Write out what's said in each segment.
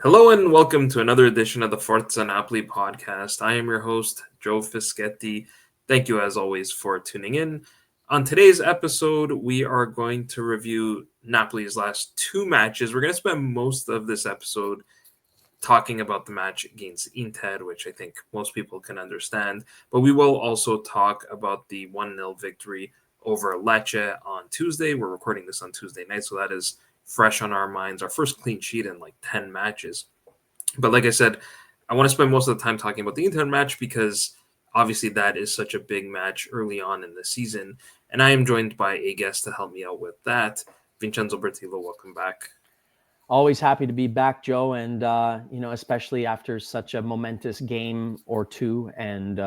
Hello and welcome to another edition of the Forza Napoli podcast. I am your host, Joe Fischetti. Thank you, as always, for tuning in. On today's episode, we are going to review Napoli's last two matches. We're going to spend most of this episode talking about the match against Inter, which I think most people can understand. But we will also talk about the 1-0 victory over Lecce on Tuesday. We're recording this on Tuesday night, so that is fresh on our minds. Our first clean sheet in like 10 matches. But like I said, I want to spend most of the time talking about the Inter match because obviously that is such a big match early on in the season. And I am joined by a guest to help me out with that. Vincenzo, welcome back. Always happy to be back, Joe, and especially after such a momentous game or two and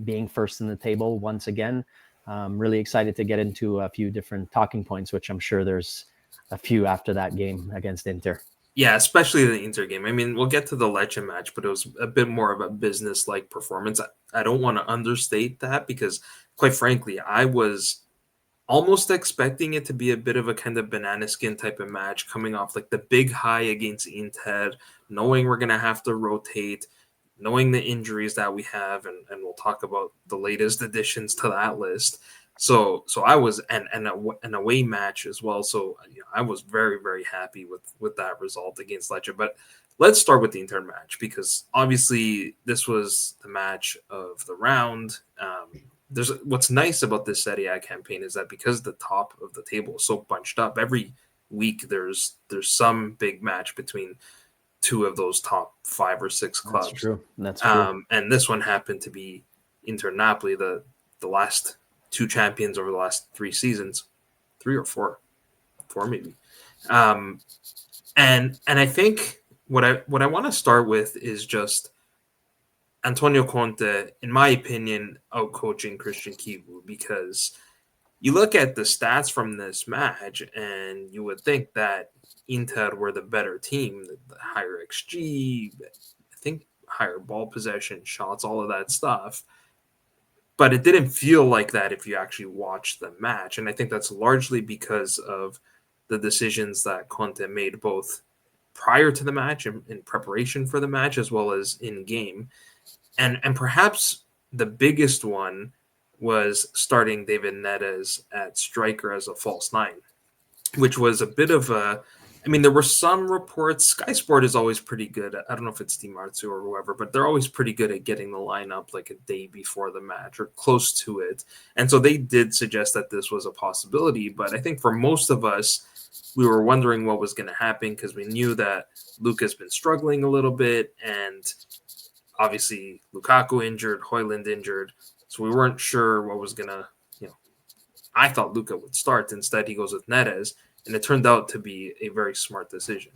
being first in the table once again. Really excited to get into a few different talking points, which I'm sure there's a few after that game against Inter. Yeah, especially the Inter game. I mean, we'll get to the Lecce match, but it was a bit more of a business-like performance. I don't want to understate that because, quite frankly, I was almost expecting it to be a bit of a kind of banana skin type of match coming off like the big high against Inter, knowing we're going to have to rotate, knowing the injuries that we have, and we'll talk about the latest additions to that list. So I was and an away match as well. So I was very, very happy with that result against Lecce. But let's start with the Inter match because obviously this was the match of the round. There's what's nice about this Serie A campaign is that because the top of the table is so bunched up, every week there's some big match between two of those top 5 or 6 clubs. That's true. And this one happened to be Inter Napoli, the last two champions over the last 3 seasons, 3 or 4 maybe. And I think what I want to start with is just Antonio Conte, in my opinion, outcoaching Christian Chivu, because you look at the stats from this match and you would think that Inter were the better team, the higher XG, I think higher ball possession, shots, all of that stuff. But it didn't feel like that if you actually watched the match. And I think that's largely because of the decisions that Conte made both prior to the match and in preparation for the match, as well as in game. And perhaps the biggest one was starting David Neres at striker as a false 9, which was a bit of a... I mean, there were some reports. Sky Sport is always pretty good. I don't know if it's Di Marzio or whoever, but they're always pretty good at getting the lineup like a day before the match or close to it. And so they did suggest that this was a possibility. But I think for most of us, we were wondering what was going to happen because we knew that Lucca's been struggling a little bit. And obviously, Lukaku injured, Højlund injured. So we weren't sure what was going to, I thought Lucca would start. Instead, he goes with Neres. And it turned out to be a very smart decision.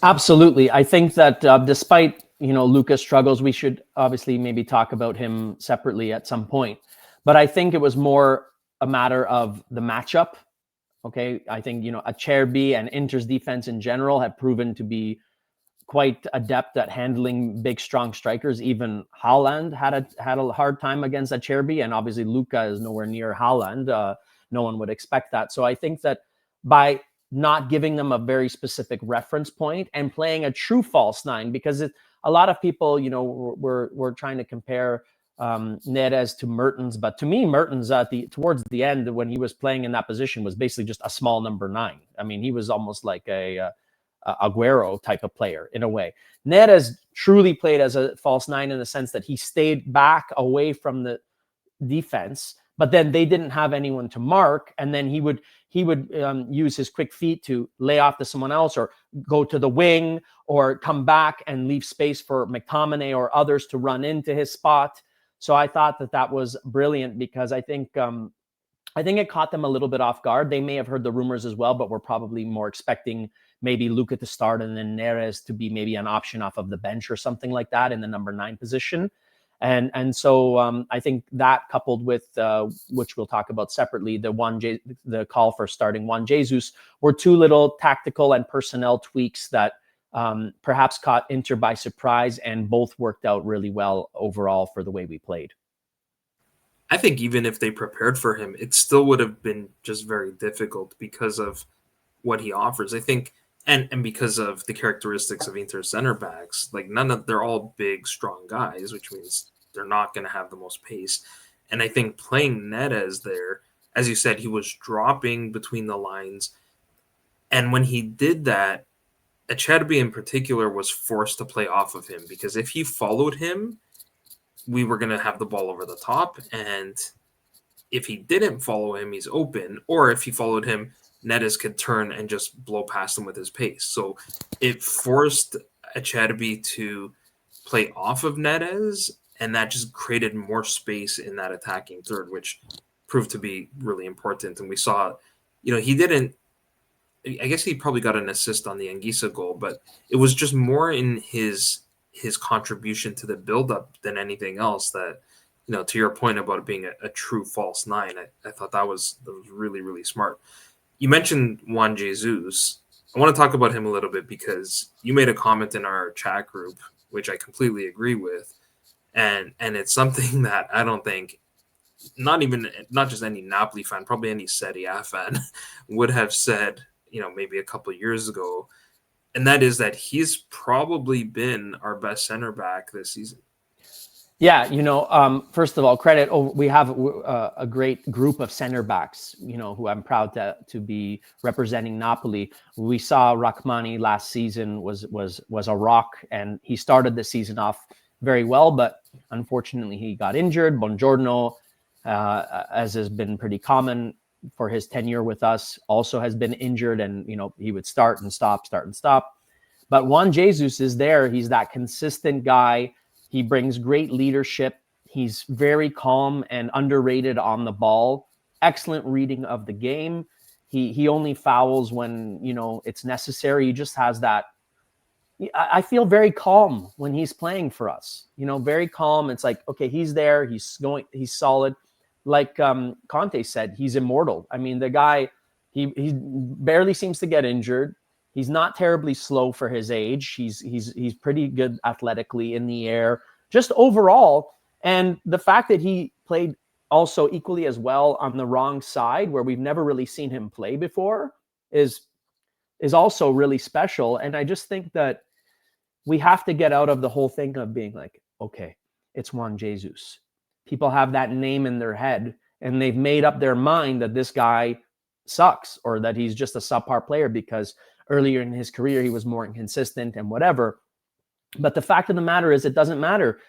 Absolutely. I think that despite, Lucca's struggles, we should obviously maybe talk about him separately at some point. But I think it was more a matter of the matchup. Okay. I think, Acerbi and Inter's defense in general have proven to be quite adept at handling big, strong strikers. Even Haaland had a hard time against Acerbi, and obviously Lucca is nowhere near Haaland. No one would expect that. So I think that by not giving them a very specific reference point and playing a true false 9, because a lot of people, were trying to compare Neres to Mertens, but to me, Mertens towards the end when he was playing in that position was basically just a small number 9. I mean, he was almost like a Aguero type of player in a way. Neres truly played as a false 9 in the sense that he stayed back away from the defense, but then they didn't have anyone to mark, and then he would use his quick feet to lay off to someone else or go to the wing or come back and leave space for McTominay or others to run into his spot. So I thought that was brilliant because I think it caught them a little bit off guard. They may have heard the rumors as well, but we're probably more expecting maybe Lucca to start and then Neres to be maybe an option off of the bench or something like that in the number 9 position. And so I think that coupled with, which we'll talk about separately, the call for starting Juan Jesus were 2 little tactical and personnel tweaks that perhaps caught Inter by surprise, and both worked out really well overall for the way we played. I think even if they prepared for him, it still would have been just very difficult because of what he offers. I think and because of the characteristics of Inter center backs, like they're all big, strong guys, which means they're not going to have the most pace. And I think playing Neres there, as you said, he was dropping between the lines. And when he did that, Acerbi in particular was forced to play off of him, because if he followed him, we were going to have the ball over the top. And if he didn't follow him, he's open. Or if he followed him, Neres could turn and just blow past him with his pace. So it forced Acerbi to play off of Neres, and that just created more space in that attacking third, which proved to be really important. And we saw, he didn't, I guess he probably got an assist on the Anguissa goal, but it was just more in his contribution to the buildup than anything else that, to your point about it being a true false nine, I thought that was really, really smart. You mentioned Juan Jesus. I want to talk about him a little bit because you made a comment in our chat group, which I completely agree with. And it's something that I don't think not just any Napoli fan, probably any Serie A fan would have said, maybe a couple of years ago. And that is that he's probably been our best center back this season. Yeah, first of all, credit. We have a great group of center backs, who I'm proud to be representing Napoli. We saw Rachmani last season was a rock, and he started the season off very well, but unfortunately he got injured. Buongiorno, as has been pretty common for his tenure with us, also has been injured, and he would start and stop. But Juan Jesus is there. He's that consistent guy. He brings great leadership. He's very calm and underrated on the ball. Excellent reading of the game. He only fouls when, it's necessary. He just has that. I feel very calm when he's playing for us. Very calm. It's like, okay, he's there. He's solid. Like Conte said, he's immortal. I mean, the guy, he barely seems to get injured. He's not terribly slow for his age. He's pretty good athletically in the air, just overall. And the fact that he played also equally as well on the wrong side, where we've never really seen him play before, is also really special. And I just think that we have to get out of the whole thing of being like, okay, it's Juan Jesus. People have that name in their head, and they've made up their mind that this guy sucks, or that he's just a subpar player because earlier in his career, he was more inconsistent and whatever. But the fact of the matter is, it doesn't matter.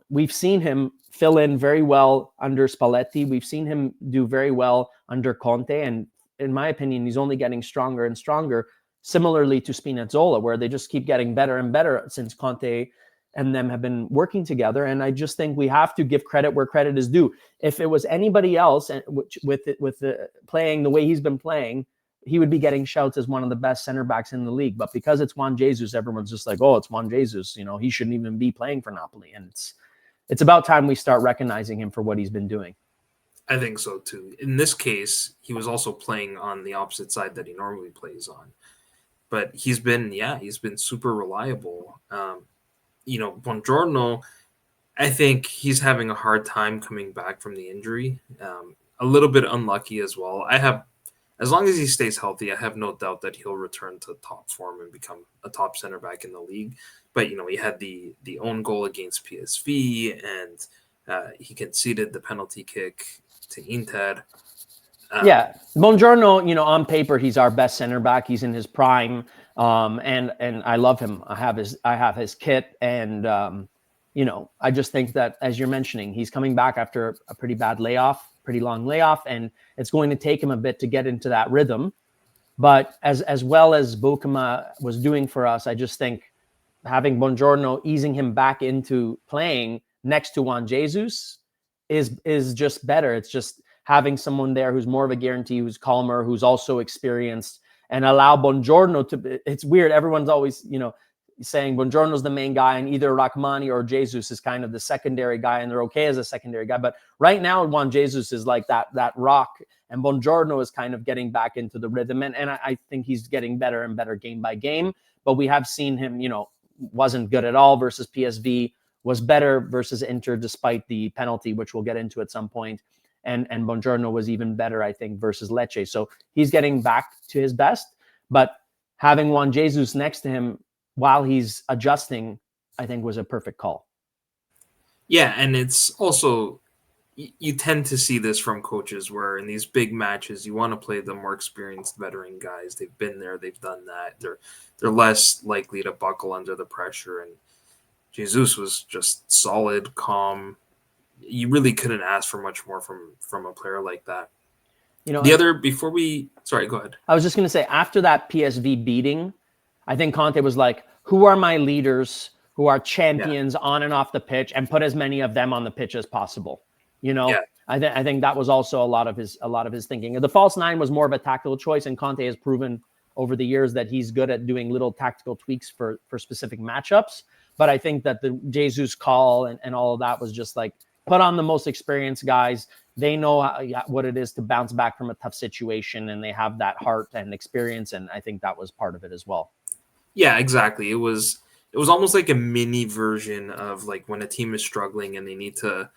We've seen him fill in very well under Spalletti. We've seen him do very well under Conte. And in my opinion, he's only getting stronger and stronger, similarly to Spinazzola, where they just keep getting better and better since Conte and them have been working together. And I just think we have to give credit where credit is due. If it was anybody else, and with playing the way he's been playing, he would be getting shouts as one of the best center backs in the league. But because it's Juan Jesus, everyone's just like, oh, it's Juan Jesus. He shouldn't even be playing for Napoli. And it's about time we start recognizing him for what he's been doing. I think so too. In this case, he was also playing on the opposite side that he normally plays on. But he's been super reliable. Buongiorno, I think he's having a hard time coming back from the injury. A little bit unlucky as well. As long as he stays healthy, I have no doubt that he'll return to top form and become a top center back in the league. But, he had the own goal against PSV, and he conceded the penalty kick to Inter. Buongiorno, on paper, he's our best center back. He's in his prime, and I love him. I have his kit, and I just think that, as you're mentioning, he's coming back after a pretty long layoff, and it's going to take him a bit to get into that rhythm. But as well as Bokema was doing for us, I just think having Buongiorno, easing him back into playing next to Juan Jesus is just better. It's just having someone there who's more of a guarantee, who's calmer, who's also experienced, and allow Buongiorno to. It's weird. Everyone's always, saying Buongiorno's the main guy, and either Rachmani or Jesus is kind of the secondary guy, and they're okay as a secondary guy. But right now, Juan Jesus is like that rock, and Buongiorno is kind of getting back into the rhythm. And I think he's getting better and better game by game. But we have seen him, wasn't good at all versus PSV, was better versus Inter despite the penalty, which we'll get into at some point. And Buongiorno was even better, I think, versus Lecce. So he's getting back to his best. But having Juan Jesus next to him while he's adjusting, I think was a perfect call. Yeah, and it's also, you tend to see this from coaches where in these big matches, you want to play the more experienced veteran guys. They've been there, they've done that. They're less likely to buckle under the pressure. And Jesus was just solid, calm. You really couldn't ask for much more from a player like that. Sorry, go ahead. I was just going to say, after that PSV beating, I think Conte was like, who are my leaders who are champions on and off the pitch, and put as many of them on the pitch as possible. I think that was also a lot of his thinking. The false nine was more of a tactical choice, and Conte has proven over the years that he's good at doing little tactical tweaks for specific matchups. But I think that the Jesus call and all of that was just like, put on the most experienced guys. They know what it is to bounce back from a tough situation, and they have that heart and experience. And I think that was part of it as well. Yeah, exactly. It was almost like a mini version of like when a team is struggling and they need to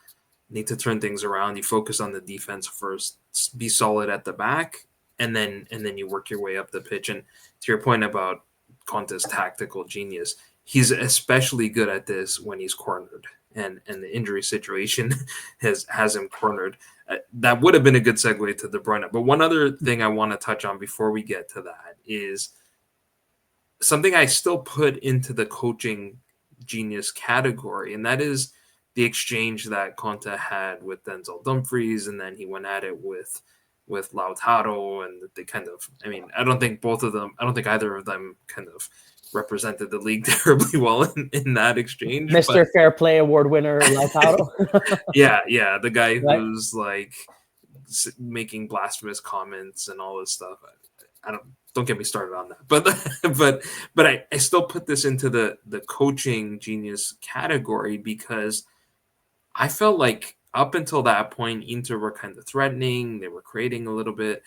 turn things around. You focus on the defense first, be solid at the back, and then you work your way up the pitch. And to your point about Conte's tactical genius, he's especially good at this when he's cornered, and the injury situation has him cornered. That would have been a good segue to De Bruyne. But one other thing I want to touch on before we get to that is something I still put into the coaching genius category, and that is the exchange that Conte had with Denzel Dumfries, and then he went at it with Lautaro, and they kind of, I don't think either of them kind of represented the league terribly well in that exchange. Mr. Fair Play Award winner Lautaro. yeah, the guy who's like making blasphemous comments and all this stuff. Don't get me started on that. But I still put this into the coaching genius category, because I felt like up until that point, Inter were kind of threatening. They were creating a little bit,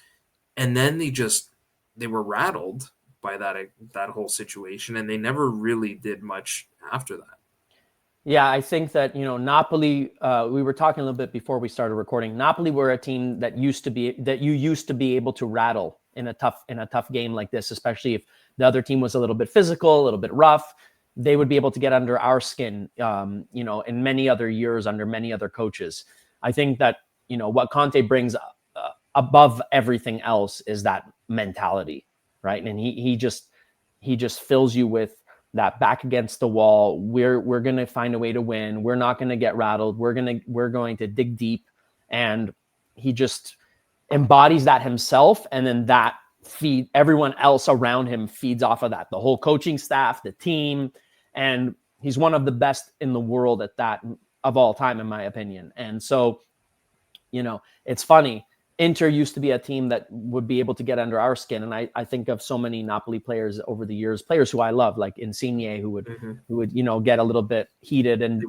and then they were rattled by that whole situation, and they never really did much after that. Yeah, I think that, Napoli, we were talking a little bit before we started recording. Napoli were a team that you used to be able to rattle in a tough game like this, especially if the other team was a little bit physical, a little bit rough. They would be able to get under our skin, in many other years under many other coaches. I think that, what Conte brings above everything else is that mentality, right? And he just fills you with that back against the wall. We're going to find a way to win. We're not going to get rattled. We're going to dig deep. And he just embodies that himself. And then that everyone else around him feeds off of that. The whole coaching staff, the team, and he's one of the best in the world at that of all time, in my opinion. And so, it's funny. Inter used to be a team that would be able to get under our skin. And I think of so many Napoli players over the years, players who I love, like Insigne, who would get a little bit heated and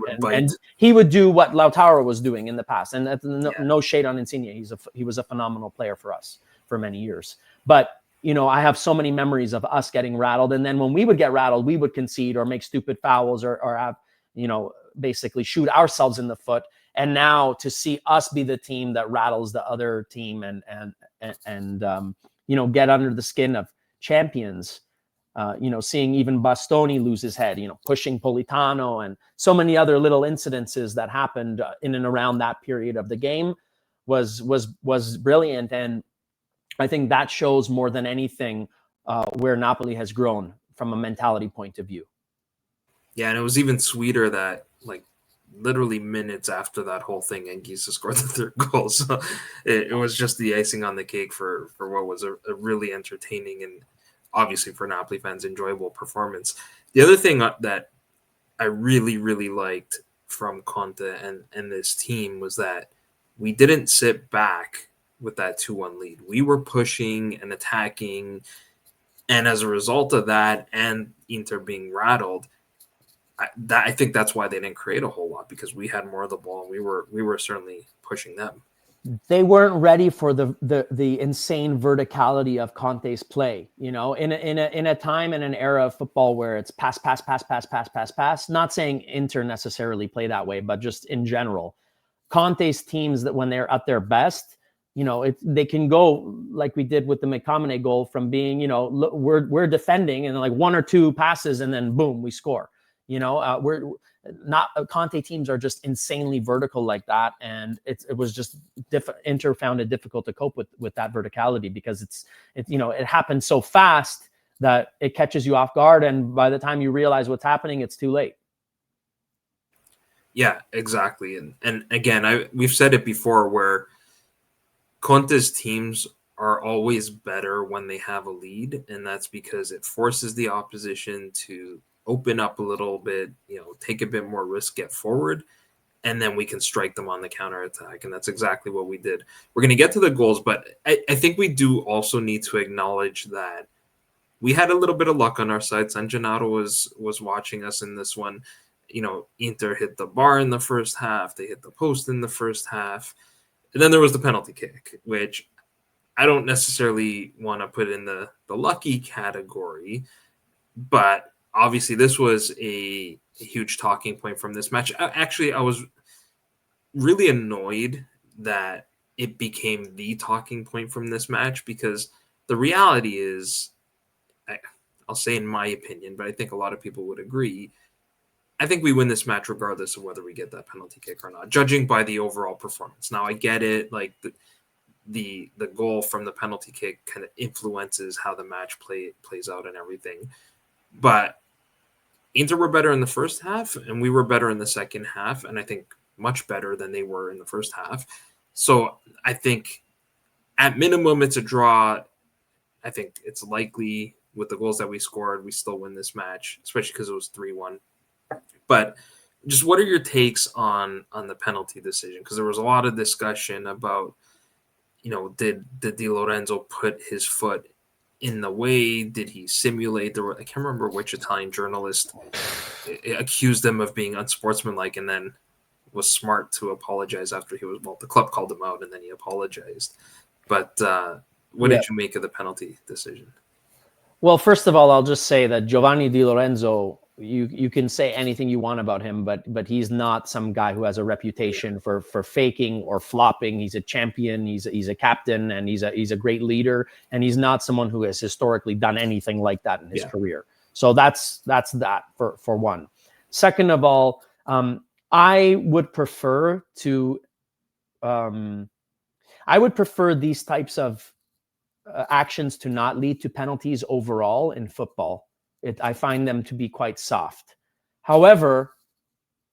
he would do what Lautaro was doing in the past. And no shade on Insigne. He was a phenomenal player for us for many years. But, I have so many memories of us getting rattled. And then when we would get rattled, we would concede or make stupid fouls or have, basically shoot ourselves in the foot. And now to see us be the team that rattles the other team and get under the skin of champions, seeing even Bastoni lose his head, pushing Politano, and so many other little incidences that happened in and around that period of the game was brilliant. And I think that shows more than anything where Napoli has grown from a mentality point of view. Yeah, and it was even sweeter that, like, literally minutes after that whole thing, Anguissa scored the third goal. So it was just the icing on the cake for what was a really entertaining and obviously for Napoli fans, enjoyable performance. The other thing that I really, really liked from Conte and this team was that we didn't sit back with that 2-1 lead. We were pushing and attacking. And as a result of that and Inter being rattled, I think that's why they didn't create a whole lot, because we had more of the ball and we were certainly pushing them. They weren't ready for the insane verticality of Conte's play. In a time and an era of football where it's pass. Not saying Inter necessarily play that way, but just in general, Conte's teams that when they're at their best, they can go like we did with the McTominay goal from being, we're defending and like one or two passes and then boom, we score. We're not Conte teams are just insanely vertical like that, and it was just Inter found it difficult to cope with that verticality because it happens so fast that it catches you off guard, and by the time you realize what's happening, it's too late. Yeah, exactly. And again, we've said it before where Conte's teams are always better when they have a lead, and that's because it forces the opposition to open up a little bit, take a bit more risk, get forward, and then we can strike them on the counterattack. And that's exactly what we did. We're going to get to the goals, but I think we do also need to acknowledge that we had a little bit of luck on our side. San Gennaro was watching us in this one. Inter hit the bar in the first half. They hit the post in the first half. And then there was the penalty kick, which I don't necessarily want to put in the lucky category, but obviously this was a huge talking point from this match. Actually, I was really annoyed that it became the talking point from this match because the reality is, I'll say in my opinion, but I think a lot of people would agree, I think we win this match regardless of whether we get that penalty kick or not, judging by the overall performance. Now, I get it, like the goal from the penalty kick kind of influences how the match plays out and everything. But Inter were better in the first half, and we were better in the second half, and I think much better than they were in the first half. So I think at minimum it's a draw. I think it's likely with the goals that we scored, we still win this match, especially because it was 3-1. But just what are your takes on the penalty decision? Because there was a lot of discussion about, did Di Lorenzo put his foot in the way? Did he simulate? I can't remember which Italian journalist accused him of being unsportsmanlike and then was smart to apologize after the club called him out and then he apologized. But what did you make of the penalty decision? Well, first of all, I'll just say that Giovanni Di Lorenzo, you can say anything you want about him, but he's not some guy who has a reputation for faking or flopping. He's a champion. He's a captain, and he's a great leader. And he's not someone who has historically done anything like that in his career. So that's that for one. Second of all, I would prefer these types of actions to not lead to penalties overall in football. I find them to be quite soft. However,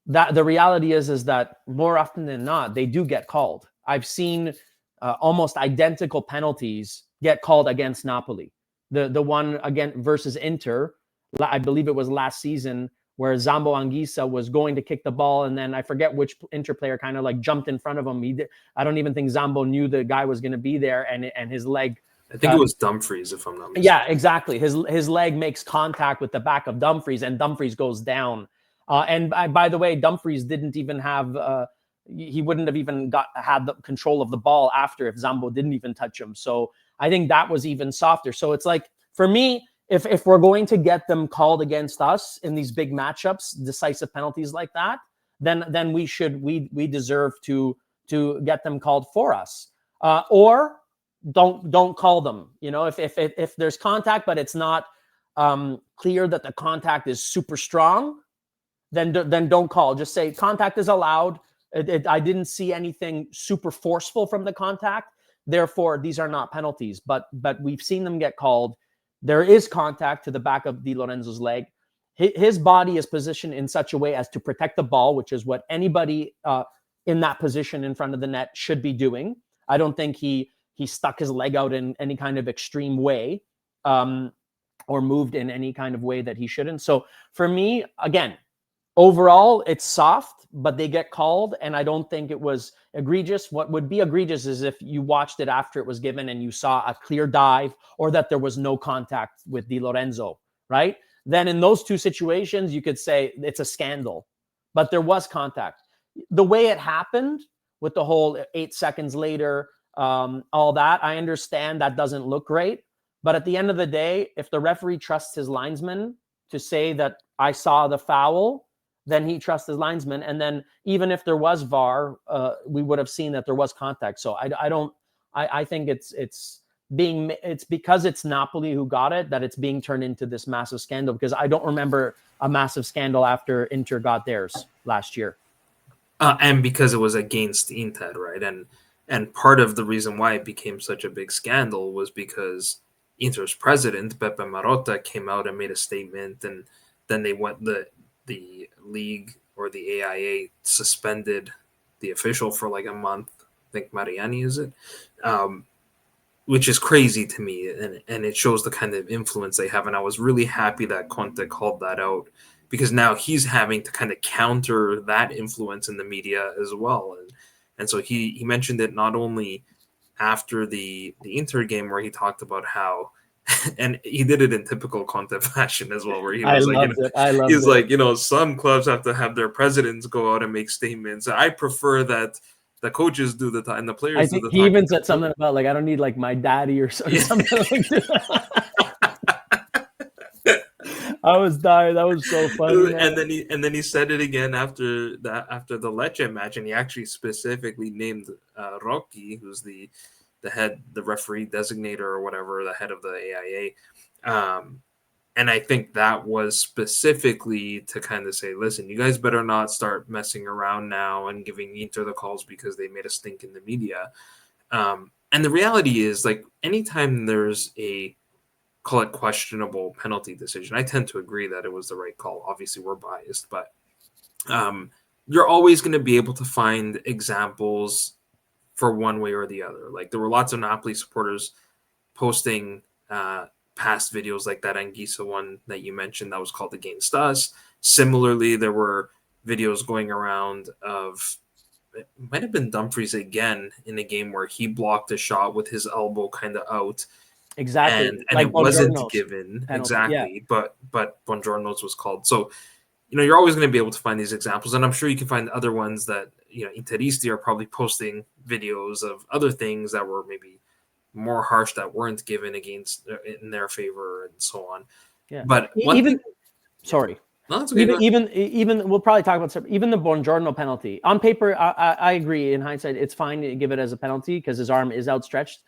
that the reality is that more often than not, they do get called. I've seen almost identical penalties get called against Napoli. The one again versus Inter, I believe it was last season, where Zambo Anguissa was going to kick the ball, and then I forget which Inter player kind of like jumped in front of him. I don't even think Zambo knew the guy was going to be there, and his leg. I think it was Dumfries, if I'm not mistaken. Yeah, exactly. His leg makes contact with the back of Dumfries, and Dumfries goes down. And by the way, Dumfries didn't even have. He wouldn't have even had the control of the ball after if Zambo didn't even touch him. So I think that was even softer. So it's like, for me, if we're going to get them called against us in these big matchups, decisive penalties like that, then we deserve to get them called for us, or don't call them. If there's contact but it's not clear that the contact is super strong, then don't call. Just say contact is allowed. I didn't see anything super forceful from the contact, therefore these are not penalties. But we've seen them get called. There is contact to the back of Di Lorenzo's leg. His body is positioned in such a way as to protect the ball, which is what anybody in that position in front of the net should be doing. I don't think he stuck his leg out in any kind of extreme way, or moved in any kind of way that he shouldn't. So for me, again, overall, it's soft, but they get called, and I don't think it was egregious. What would be egregious is if you watched it after it was given and you saw a clear dive or that there was no contact with Di Lorenzo, right? Then in those two situations, you could say it's a scandal, but there was contact. The way it happened with the whole 8 seconds later, all that, I understand that doesn't look great. But at the end of the day, if the referee trusts his linesman to say that I saw the foul, then he trusts his linesman. And then even if there was VAR, we would have seen that there was contact. So I don't I think it's because it's Napoli who got it that it's being turned into this massive scandal, because I don't remember a massive scandal after Inter got theirs last year. And because it was against Inter, right? And part of the reason why it became such a big scandal was because Inter's president, Pepe Marotta, came out and made a statement, and then the league or the AIA suspended the official for like a month. I think Mariani is it, which is crazy to me, and it shows the kind of influence they have. And I was really happy that Conte called that out, because now he's having to kind of counter that influence in the media as well. And so he mentioned it not only after the Inter game, where he talked about how, and he did it in typical Conte fashion as well, where he was like, some clubs have to have their presidents go out and make statements. I prefer that the coaches do the time, and the players do the I think he even said something about like, I don't need like my daddy or something like that. I was dying. That was so funny. Man. And then he said it again after the Lecce match, and he actually specifically named Rocchi, who's the referee designator or whatever, the head of the AIA. And I think that was specifically to kind of say, listen, you guys better not start messing around now and giving Inter the calls because they made a stink in the media. And the reality is, like, anytime there's a, call it questionable penalty decision, I tend to agree that it was the right call. Obviously, we're biased, but you're always going to be able to find examples for one way or the other. Like, there were lots of Napoli supporters posting past videos like that Anguissa one that you mentioned that was called Against Us. Similarly, there were videos going around of, it might have been Dumfries again in a game where he blocked a shot with his elbow kind of out. Exactly. And like it wasn't given penalty, exactly, yeah. But Buongiorno's was called. So, you're always going to be able to find these examples, and I'm sure you can find other ones that, Interisti are probably posting videos of other things that were maybe more harsh that weren't given against in their favor and so on. Yeah. But even we'll probably talk about even the Buongiorno penalty. On paper, I agree. In hindsight, it's fine to give it as a penalty because his arm is outstretched,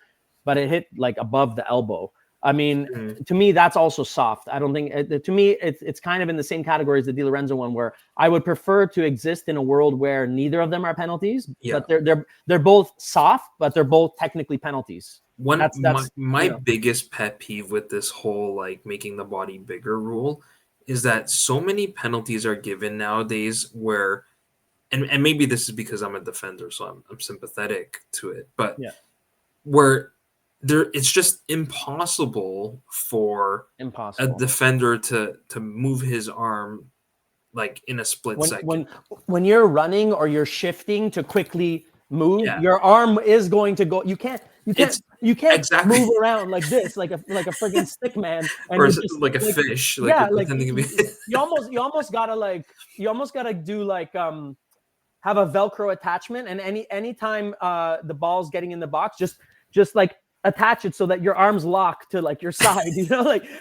but it hit like above the elbow. I mean, to me, that's also soft. I don't think, to me, it's kind of in the same category as the Di Lorenzo one, where I would prefer to exist in a world where neither of them are penalties, but they're both soft, but they're both technically penalties. My biggest pet peeve with this whole like making the body bigger rule is that so many penalties are given nowadays where, and maybe this is because I'm a defender, so I'm sympathetic to it, but where it's just impossible for a defender to move his arm like in a split second. When you're running or you're shifting to quickly move, your arm is going to go. You can't exactly move around like this, like a freaking stick man, or like a fish. You almost gotta do like have a Velcro attachment, and anytime the ball's getting in the box, just like attach it so that your arms lock to like your side,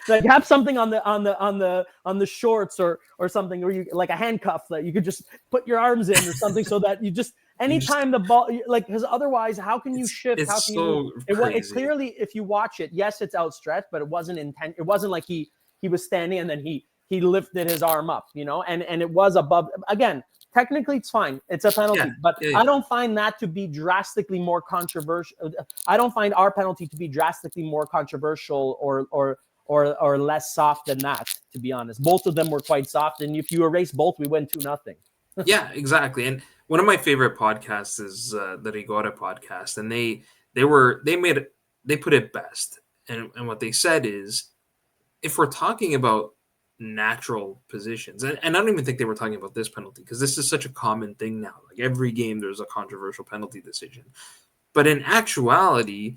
like have something on the shorts or something, or you like a handcuff that you could just put your arms in or something, so that you just anytime the ball, like, because otherwise how can you shift? How can you? It clearly, if you watch it, yes, it's outstretched, but it wasn't intent. It wasn't like he was standing and then he lifted his arm up, and it was above. Again, technically, it's fine. It's a penalty, but I don't find that to be drastically more controversial. I don't find our penalty to be drastically more controversial or less soft than that, to be honest. Both of them were quite soft, and if you erase both, we win 2-0. Yeah, exactly. And one of my favorite podcasts is the Rigore podcast, and they put it best. And what they said is, if we're talking about natural positions, and I don't even think they were talking about this penalty, because this is such a common thing now. Like, every game there's a controversial penalty decision, but in actuality,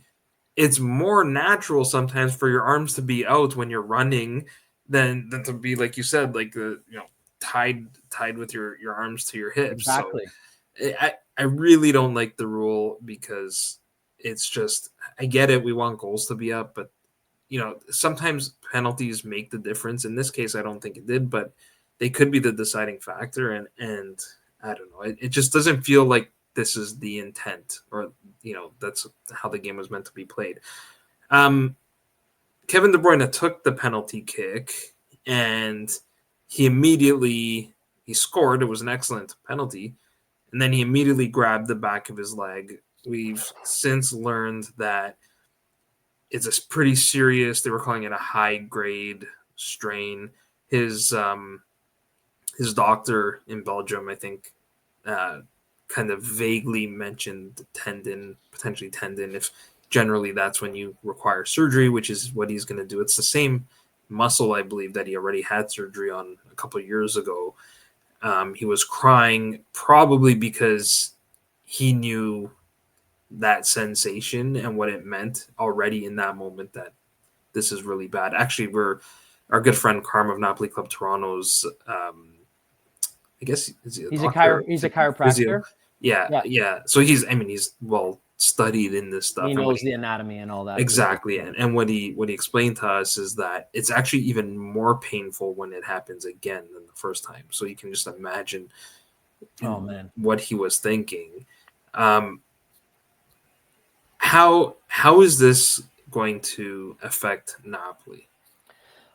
it's more natural sometimes for your arms to be out when you're running than to be, like you said, like tied with your arms to your hips. Exactly. So I really don't like the rule, because it's just, I get it, we want goals to be up, but sometimes penalties make the difference. In this case, I don't think it did, but they could be the deciding factor. And I don't know. It just doesn't feel like this is the intent, or that's how the game was meant to be played. Kevin De Bruyne took the penalty kick, and he scored. It was an excellent penalty, and then he immediately grabbed the back of his leg. We've since learned that it's a pretty serious. They were calling it a high-grade strain. His doctor in Belgium, I think, kind of vaguely mentioned potentially tendon. If generally that's when you require surgery, which is what he's going to do. It's the same muscle, I believe, that he already had surgery on a couple of years ago. He was crying probably because he knew that sensation and what it meant already in that moment, that this is really bad. Actually, our good friend Carm of Napoli Club Toronto's, I guess he's a chiropractor. Yeah. So he's well studied in this stuff. He knows the anatomy and all that. Exactly. And what he explained to us is that it's actually even more painful when it happens again than the first time. So you can just imagine what he was thinking. How is this going to affect Napoli?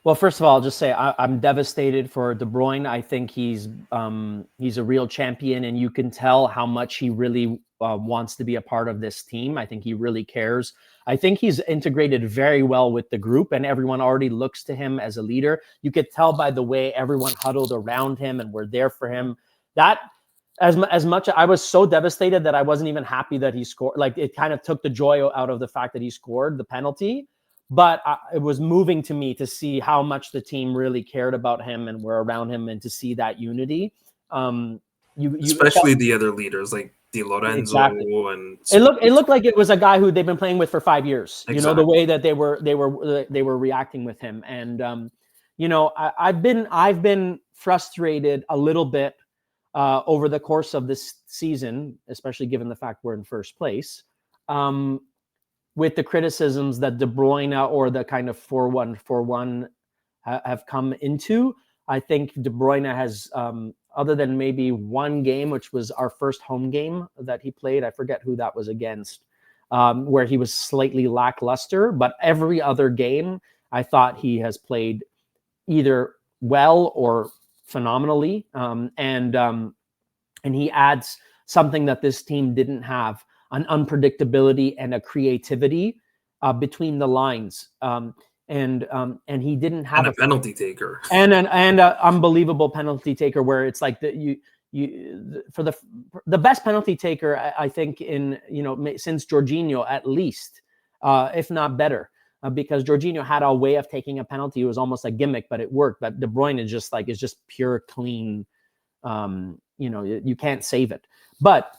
Well, first of all, I'll just say I'm devastated for De Bruyne. I think he's a real champion, and you can tell how much he really wants to be a part of this team. I think he really cares. I think he's integrated very well with the group, and everyone already looks to him as a leader. You could tell by the way everyone huddled around him and were there for him. That as much, I was so devastated that I wasn't even happy that he scored. Like, it kind of took the joy out of the fact that he scored the penalty. But it was moving to me to see how much the team really cared about him and were around him, and to see that unity. Especially the other leaders like Di Lorenzo. Exactly. And it looked like it was a guy who they've been playing with for 5 years. Exactly. You know, the way that they were reacting with him, and I've been frustrated a little bit over the course of this season, especially given the fact we're in first place. With the criticisms that De Bruyne or the kind of 4-1-4-1 have come into. I think De Bruyne has, other than maybe one game, which was our first home game that he played, I forget who that was against, where he was slightly lackluster, but every other game, I thought he has played either well or phenomenally. And he adds something that this team didn't have, an unpredictability and a creativity between the lines, and he didn't have a penalty taker and an unbelievable penalty taker, where it's like for the best penalty taker, I think, in since Jorginho, at least, if not better, because Jorginho had a way of taking a penalty. It was almost a gimmick, but it worked. But De Bruyne is just pure, clean. You can't save it, but.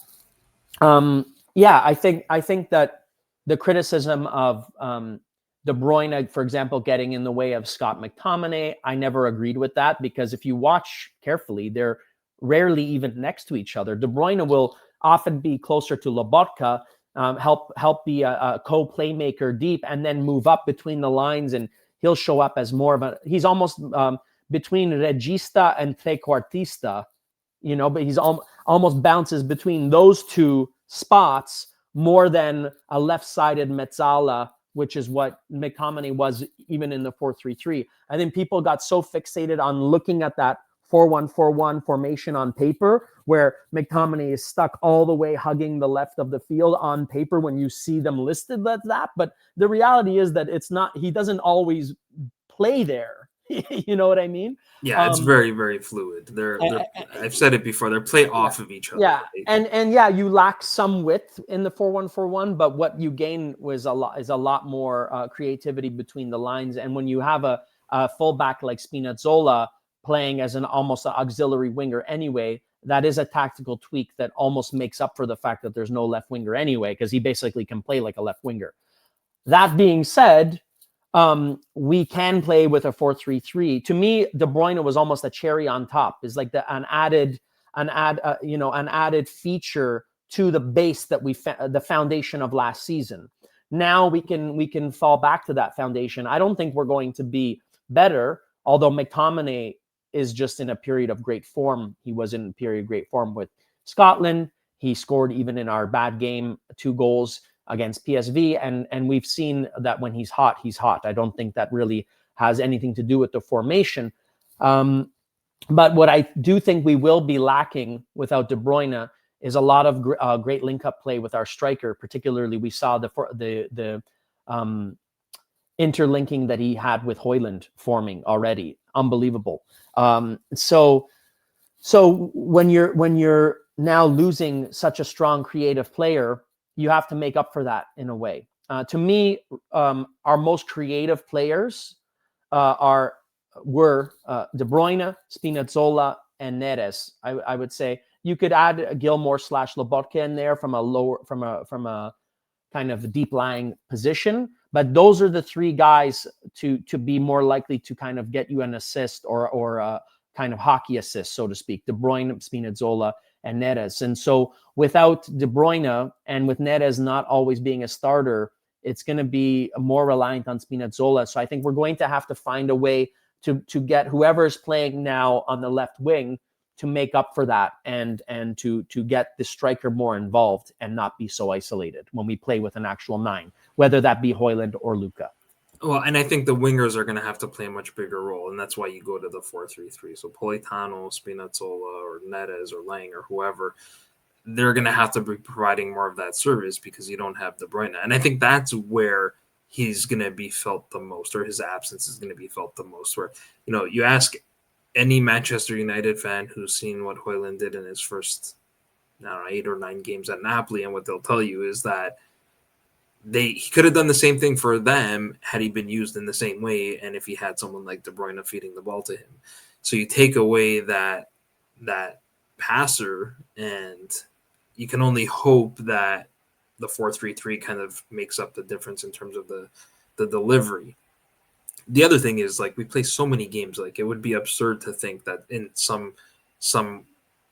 Yeah, I think that the criticism of De Bruyne, for example, getting in the way of Scott McTominay, I never agreed with that, because if you watch carefully, they're rarely even next to each other. De Bruyne will often be closer to Lobotka, help be a co-playmaker deep, and then move up between the lines, and he'll show up as more of he's almost between regista and trequartista, but he's almost bounces between those two spots more than a left-sided mezzala, which is what McTominay was even in the 4-3-3. I think people got so fixated on looking at that 4-1-4-1 formation on paper, where McTominay is stuck all the way hugging the left of the field on paper when you see them listed as that. But the reality is that it's not, he doesn't always play there. You know what I mean? Yeah, it's very, very fluid. I've said it before. They're play off of each other. Yeah, and yeah, you lack some width in the 4-1-4-1, but what you gain is a lot more creativity between the lines. And when you have a fullback like Spinazzola playing as an almost auxiliary winger anyway, that is a tactical tweak that almost makes up for the fact that there's no left winger anyway, because he basically can play like a left winger. That being said, we can play with a 4-3-3. To me, De Bruyne was almost a cherry on top. Is like an added feature to the base that the foundation of last season. Now we can fall back to that foundation. I don't think we're going to be better, although McTominay is just in a period of great form. He was in a period of great form with Scotland. He scored even in our bad game 2 goals against PSV, and we've seen that when he's hot, he's hot. I don't think that really has anything to do with the formation. But what I do think we will be lacking without De Bruyne is a lot of great link-up play with our striker. Particularly, we saw the interlinking that he had with Højlund forming already. Unbelievable. So when you're now losing such a strong creative player, you have to make up for that in a way. To me, our most creative players were De Bruyne, Spinazzola, and Neres. I would say you could add Gilmour / Lobotka in there from a kind of deep lying position, but those are the 3 guys to be more likely to kind of get you an assist or a kind of hockey assist, so to speak. De Bruyne, Spinazzola, and Neres. And so without De Bruyne and with Neres not always being a starter, it's going to be more reliant on Spinazzola. So I think we're going to have to find a way to get whoever's playing now on the left wing to make up for that and to get the striker more involved and not be so isolated when we play with an actual 9, whether that be Højlund or Lucca. Well, and I think the wingers are going to have to play a much bigger role, and that's why you go to the 4-3-3. So Politano, Spinazzola, or Neres, or Lang, or whoever, they're going to have to be providing more of that service because you don't have De Bruyne. And I think that's where he's going to be felt the most, or his absence is going to be felt the most. Where, you ask any Manchester United fan who's seen what Højlund did in his first, 8 or 9 games at Napoli, and what they'll tell you is that he could have done the same thing for them had he been used in the same way, and if he had someone like De Bruyne feeding the ball to him. So you take away that passer, and you can only hope that the 4-3-3 kind of makes up the difference in terms of the delivery. The other thing is, we play so many games, it would be absurd to think that in some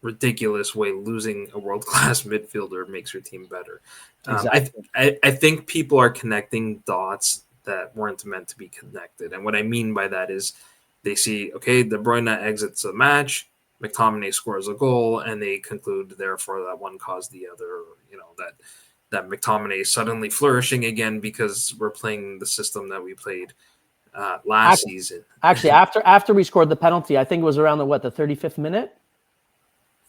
ridiculous way losing a world-class midfielder makes your team better. Exactly. I think people are connecting dots that weren't meant to be connected. And what I mean by that is they see, okay, De Bruyne exits the match, McTominay scores a goal, and they conclude, therefore, that one caused the other, that McTominay is suddenly flourishing again because we're playing the system that we played last season. Actually, after we scored the penalty, I think it was around the 35th minute.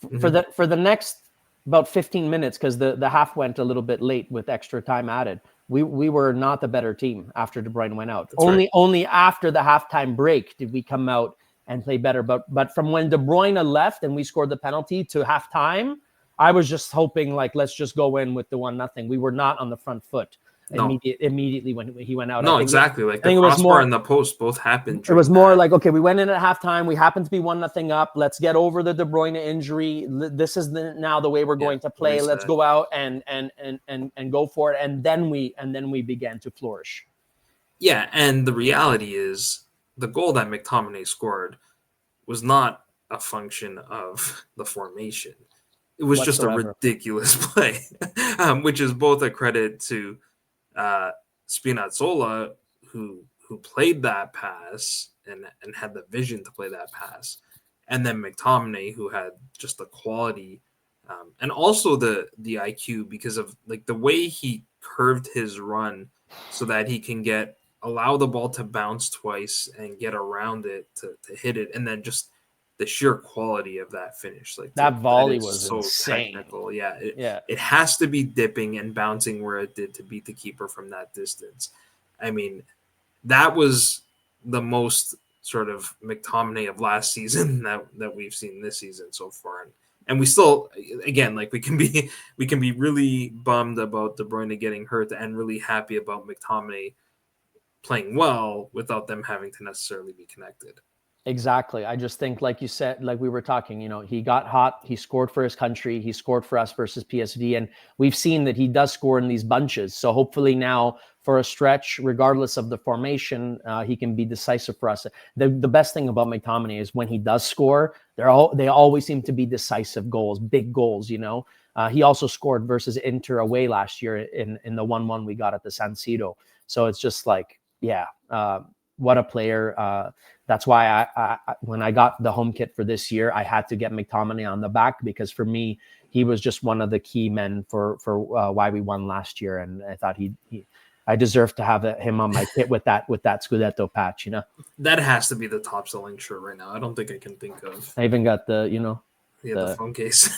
Mm-hmm. For the next about 15 minutes, because the half went a little bit late with extra time added, we were not the better team after De Bruyne went out. Only after the halftime break did we come out and play better. But from when De Bruyne left and we scored the penalty to halftime, I was just hoping let's just go in with the 1-0. We were not on the front foot. No. Immediately when he went out. No, exactly. The crossbar and the post both happened. It was more okay, we went in at halftime. We happened to be 1-0 up. Let's get over the De Bruyne injury. This is now the way we're going to play. Let's go out and go for it. And then we began to flourish. Yeah, and the reality is the goal that McTominay scored was not a function of the formation. It was just a ridiculous play, which is both a credit to Spinazzola, who played that pass and had the vision to play that pass, and then McTominay, who had just the quality and also the IQ because of the way he curved his run so that he can allow the ball to bounce twice and get around it to hit it, and then just the sheer quality of that finish. That volley was so insane. Technical. It has to be dipping and bouncing where it did to beat the keeper from that distance. I mean, that was the most sort of McTominay of last season that we've seen this season so far. And we still, again, we can be really bummed about De Bruyne getting hurt and really happy about McTominay playing well without them having to necessarily be connected. Exactly. I just think, like you said, we were talking, he got hot, he scored for his country, he scored for us versus PSV, and we've seen that he does score in these bunches. So hopefully now for a stretch, regardless of the formation, he can be decisive for us. The best thing about McTominay is when he does score, they always seem to be decisive goals, big goals, He also scored versus Inter away last year in the 1-1 we got at the San Siro. So it's just what a player. That's why when I got the home kit for this year, I had to get McTominay on the back, because for me, he was just one of the key men for why we won last year, and I thought I deserve to have him on my kit with that Scudetto patch. You know, that has to be the top selling shirt right now. I don't think I can think of. I even got the the phone case.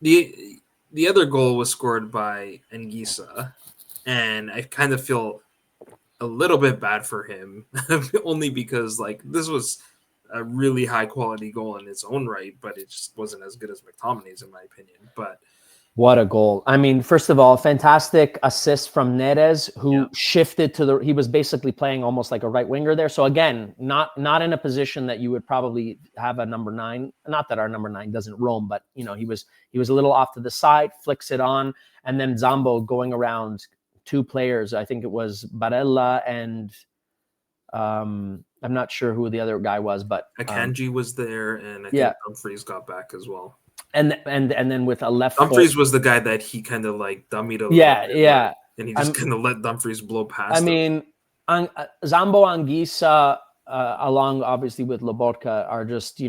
The other goal was scored by Anguissa, and I kind of feel a little bit bad for him, only because like this was a really high quality goal in its own right, but it just wasn't as good as McTominay's in my opinion. But what a goal. I mean, first of all, fantastic assist from Neres, who shifted he was basically playing almost like a right winger there. So again, not in a position that you would probably have a number 9. Not that our number 9 doesn't roam, but he was a little off to the side, flicks it on, and then Zambo going around 2 players. I think it was Barella and I'm not sure who the other guy was, but Akanji was there, and I think Dumfries got back as well. And then with a left Dumfries was the guy that he kind of like dummied a little bit, and he just kind of let Dumfries blow past him. I mean, Zambo, Anguissa, along obviously with Lobotka, are just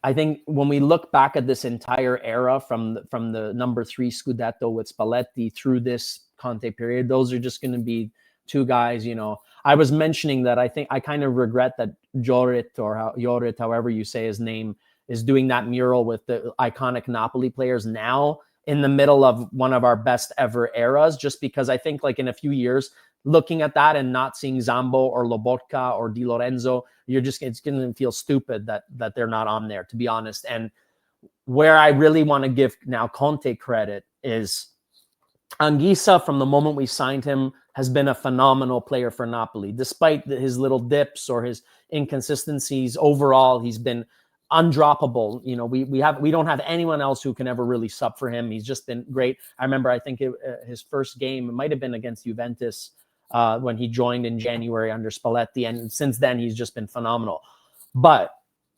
I think when we look back at this entire era from the number 3 Scudetto with Spalletti through this Conte period, those are just going to be 2 guys. I was mentioning that I think I kind of regret that Jorit, however you say his name, is doing that mural with the iconic Napoli players now in the middle of one of our best ever eras, just because I think like in a few years, looking at that and not seeing Zambo or Lobotka or Di Lorenzo, it's going to feel stupid that they're not on there, to be honest. And where I really want to give now Conte credit is Anguissa, from the moment we signed him, has been a phenomenal player for Napoli. Despite his little dips or his inconsistencies, overall, he's been undroppable. We don't have anyone else who can ever really sub for him. He's just been great. I remember, I think his first game, it might have been against Juventus when he joined in January under Spalletti. And since then, he's just been phenomenal. But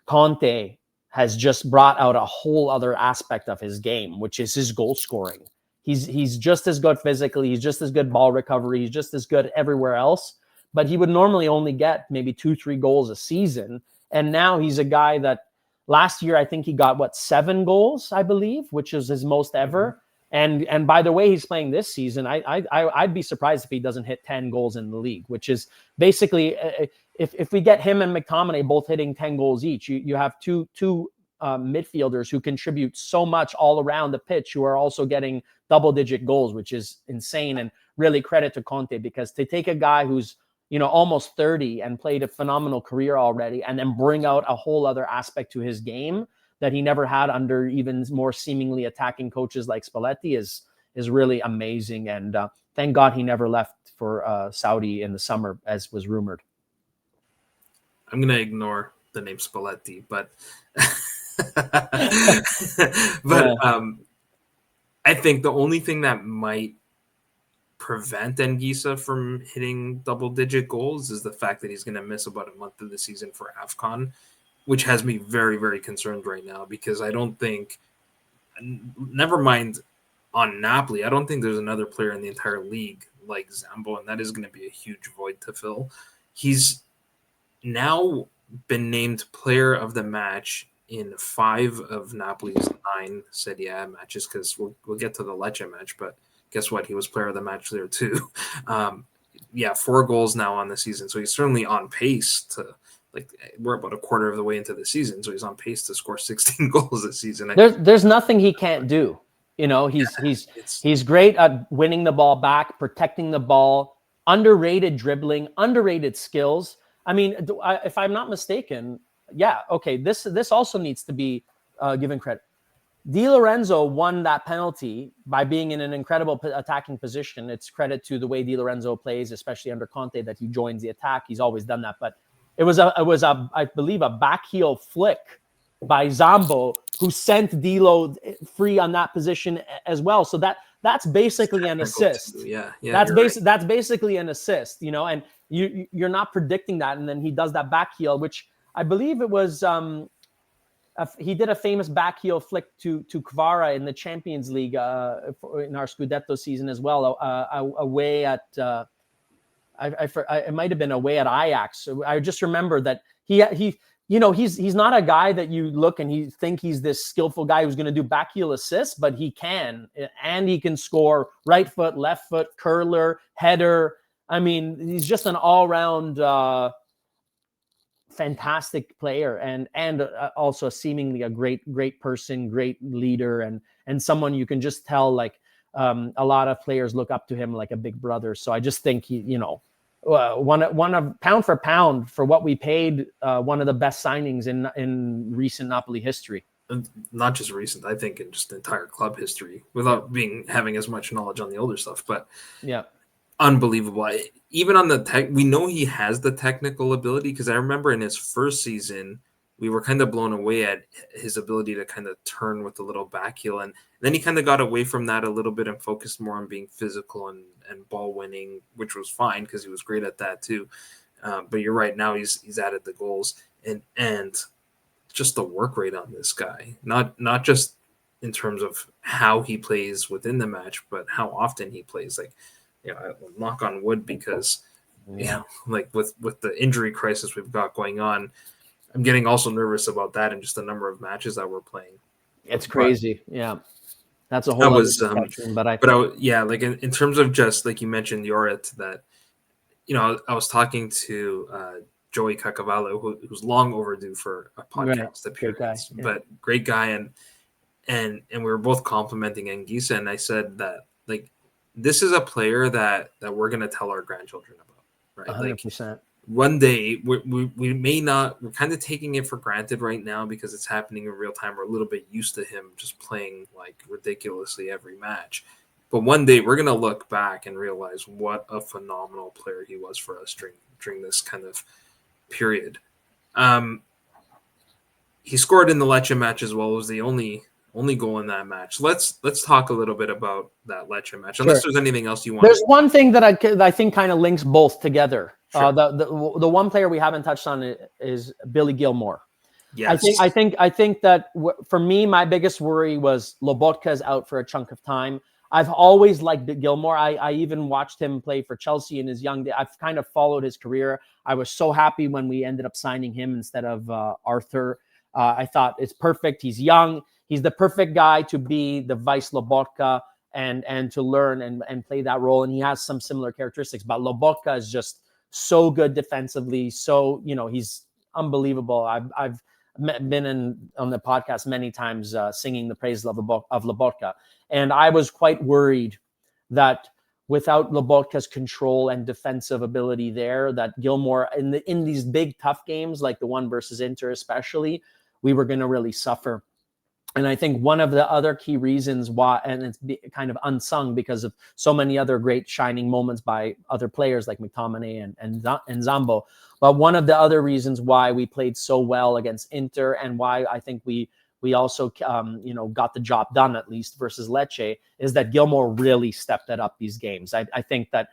Conte has just brought out a whole other aspect of his game, which is his goal scoring. He's just as good physically. He's just as good ball recovery. He's just as good everywhere else. But he would normally only get maybe 2-3 goals a season. And now he's a guy that last year, I think he got 7 goals, I believe, which is his most ever. And by the way, he's playing this season, I'd be surprised if he doesn't hit 10 goals in the league, which is basically, if we get him and McTominay both hitting 10 goals each, you have two midfielders who contribute so much all around the pitch, who are also getting double-digit goals, which is insane. And really credit to Conte, because to take a guy who's almost 30 and played a phenomenal career already, and then bring out a whole other aspect to his game that he never had under even more seemingly attacking coaches like Spalletti is really amazing. And thank God he never left for Saudi in the summer, as was rumored. I'm going to ignore the name Spalletti, but I think the only thing that might prevent Anguissa from hitting double-digit goals is the fact that he's going to miss about a month of the season for AFCON, which has me very, very concerned right now, because I don't think, never mind on Napoli, I don't think there's another player in the entire league like Zambo, and that is going to be a huge void to fill. He's now been named player of the match in 5 of Napoli's 9 Serie A matches, because we'll get to the Lecce match, but guess what? He was player of the match there too. 4 goals now on the season. So he's certainly on pace to, we're about a quarter of the way into the season. So he's on pace to score 16 goals this season. There's nothing he can't do. He's great at winning the ball back, protecting the ball, underrated dribbling, underrated skills. I mean, if I'm not mistaken, this also needs to be given credit. Di Lorenzo won that penalty by being in an incredible attacking position. It's credit to the way Di Lorenzo plays, especially under Conte, that he joins the attack. He's always done that. But it was I believe, a back heel flick by Zambo, who sent Dilo free on that position as well. So that's basically an assist. That's basically an assist, and you're not predicting that. And then he does that back heel, which I believe it was he did a famous back heel flick to Kvara in the Champions League in our Scudetto season as well, away at it might have been away at Ajax. So I just remember that he he's not a guy that you look and you think he's this skillful guy who's going to do back heel assists, but he can, and he can score right foot, left foot, curler, header. I mean, he's just an all-round fantastic player, and also seemingly a great person, great leader, and someone you can just tell like a lot of players look up to him like a big brother. So I just think one of pound for pound for what we paid, one of the best signings in recent Napoli history. Not just recent, I think in just entire club history, without having as much knowledge on the older stuff. But yeah, unbelievable. Even on the tech, we know he has the technical ability, because I remember in his first season, we were kind of blown away at his ability to kind of turn with a little back heel. And then he kind of got away from that a little bit and focused more on being physical and ball winning, which was fine because he was great at that too. But you're right, now he's added the goals and just the work rate on this guy, not just in terms of how he plays within the match, but how often he plays. Like, I will knock on wood, because like with the injury crisis we've got going on, I'm getting also nervous about that and just the number of matches that we're playing. It's crazy. Yeah. That's a whole other discussion. Like in terms of just like you mentioned, Yorit, that, I was talking to Joey Cacavallo, who's long overdue for a podcast appearance, but great guy. And we were both complimenting Anguissa, and I said that like, this is a player that we're going to tell our grandchildren about, right? 100%. Like, one day we may not, we're kind of taking it for granted right now because it's happening in real time. We're a little bit used to him just playing like ridiculously every match. But one day we're going to look back and realize what a phenomenal player he was for us during this kind of period. He scored in the Lecce match as well. It was the only goal in that match. Let's talk a little bit about that Lecce match, unless there's anything else you want. There's one thing that I think kind of links both together. Sure. The one player we haven't touched on is Billy Gilmour. Yes. I think that for me, my biggest worry was Lobotka is out for a chunk of time. I've always liked Gilmour. I even watched him play for Chelsea in his young days. I've kind of followed his career. I was so happy when we ended up signing him instead of Arthur. I thought it's perfect. He's young. He's the perfect guy to be the vice Lobotka and to learn and play that role. And he has some similar characteristics. But Lobotka is just so good defensively. So, he's unbelievable. I've been on the podcast many times singing the praises of Lobotka. And I was quite worried that without Lobotka's control and defensive ability there, that Gilmour in these big tough games, like the one versus Inter especially, we were going to really suffer. And I think one of the other key reasons why, and it's kind of unsung because of so many other great shining moments by other players like McTominay and Zambo, but one of the other reasons why we played so well against Inter and why I think we also got the job done, at least versus Lecce, is that Gilmour really stepped it up these games. I think that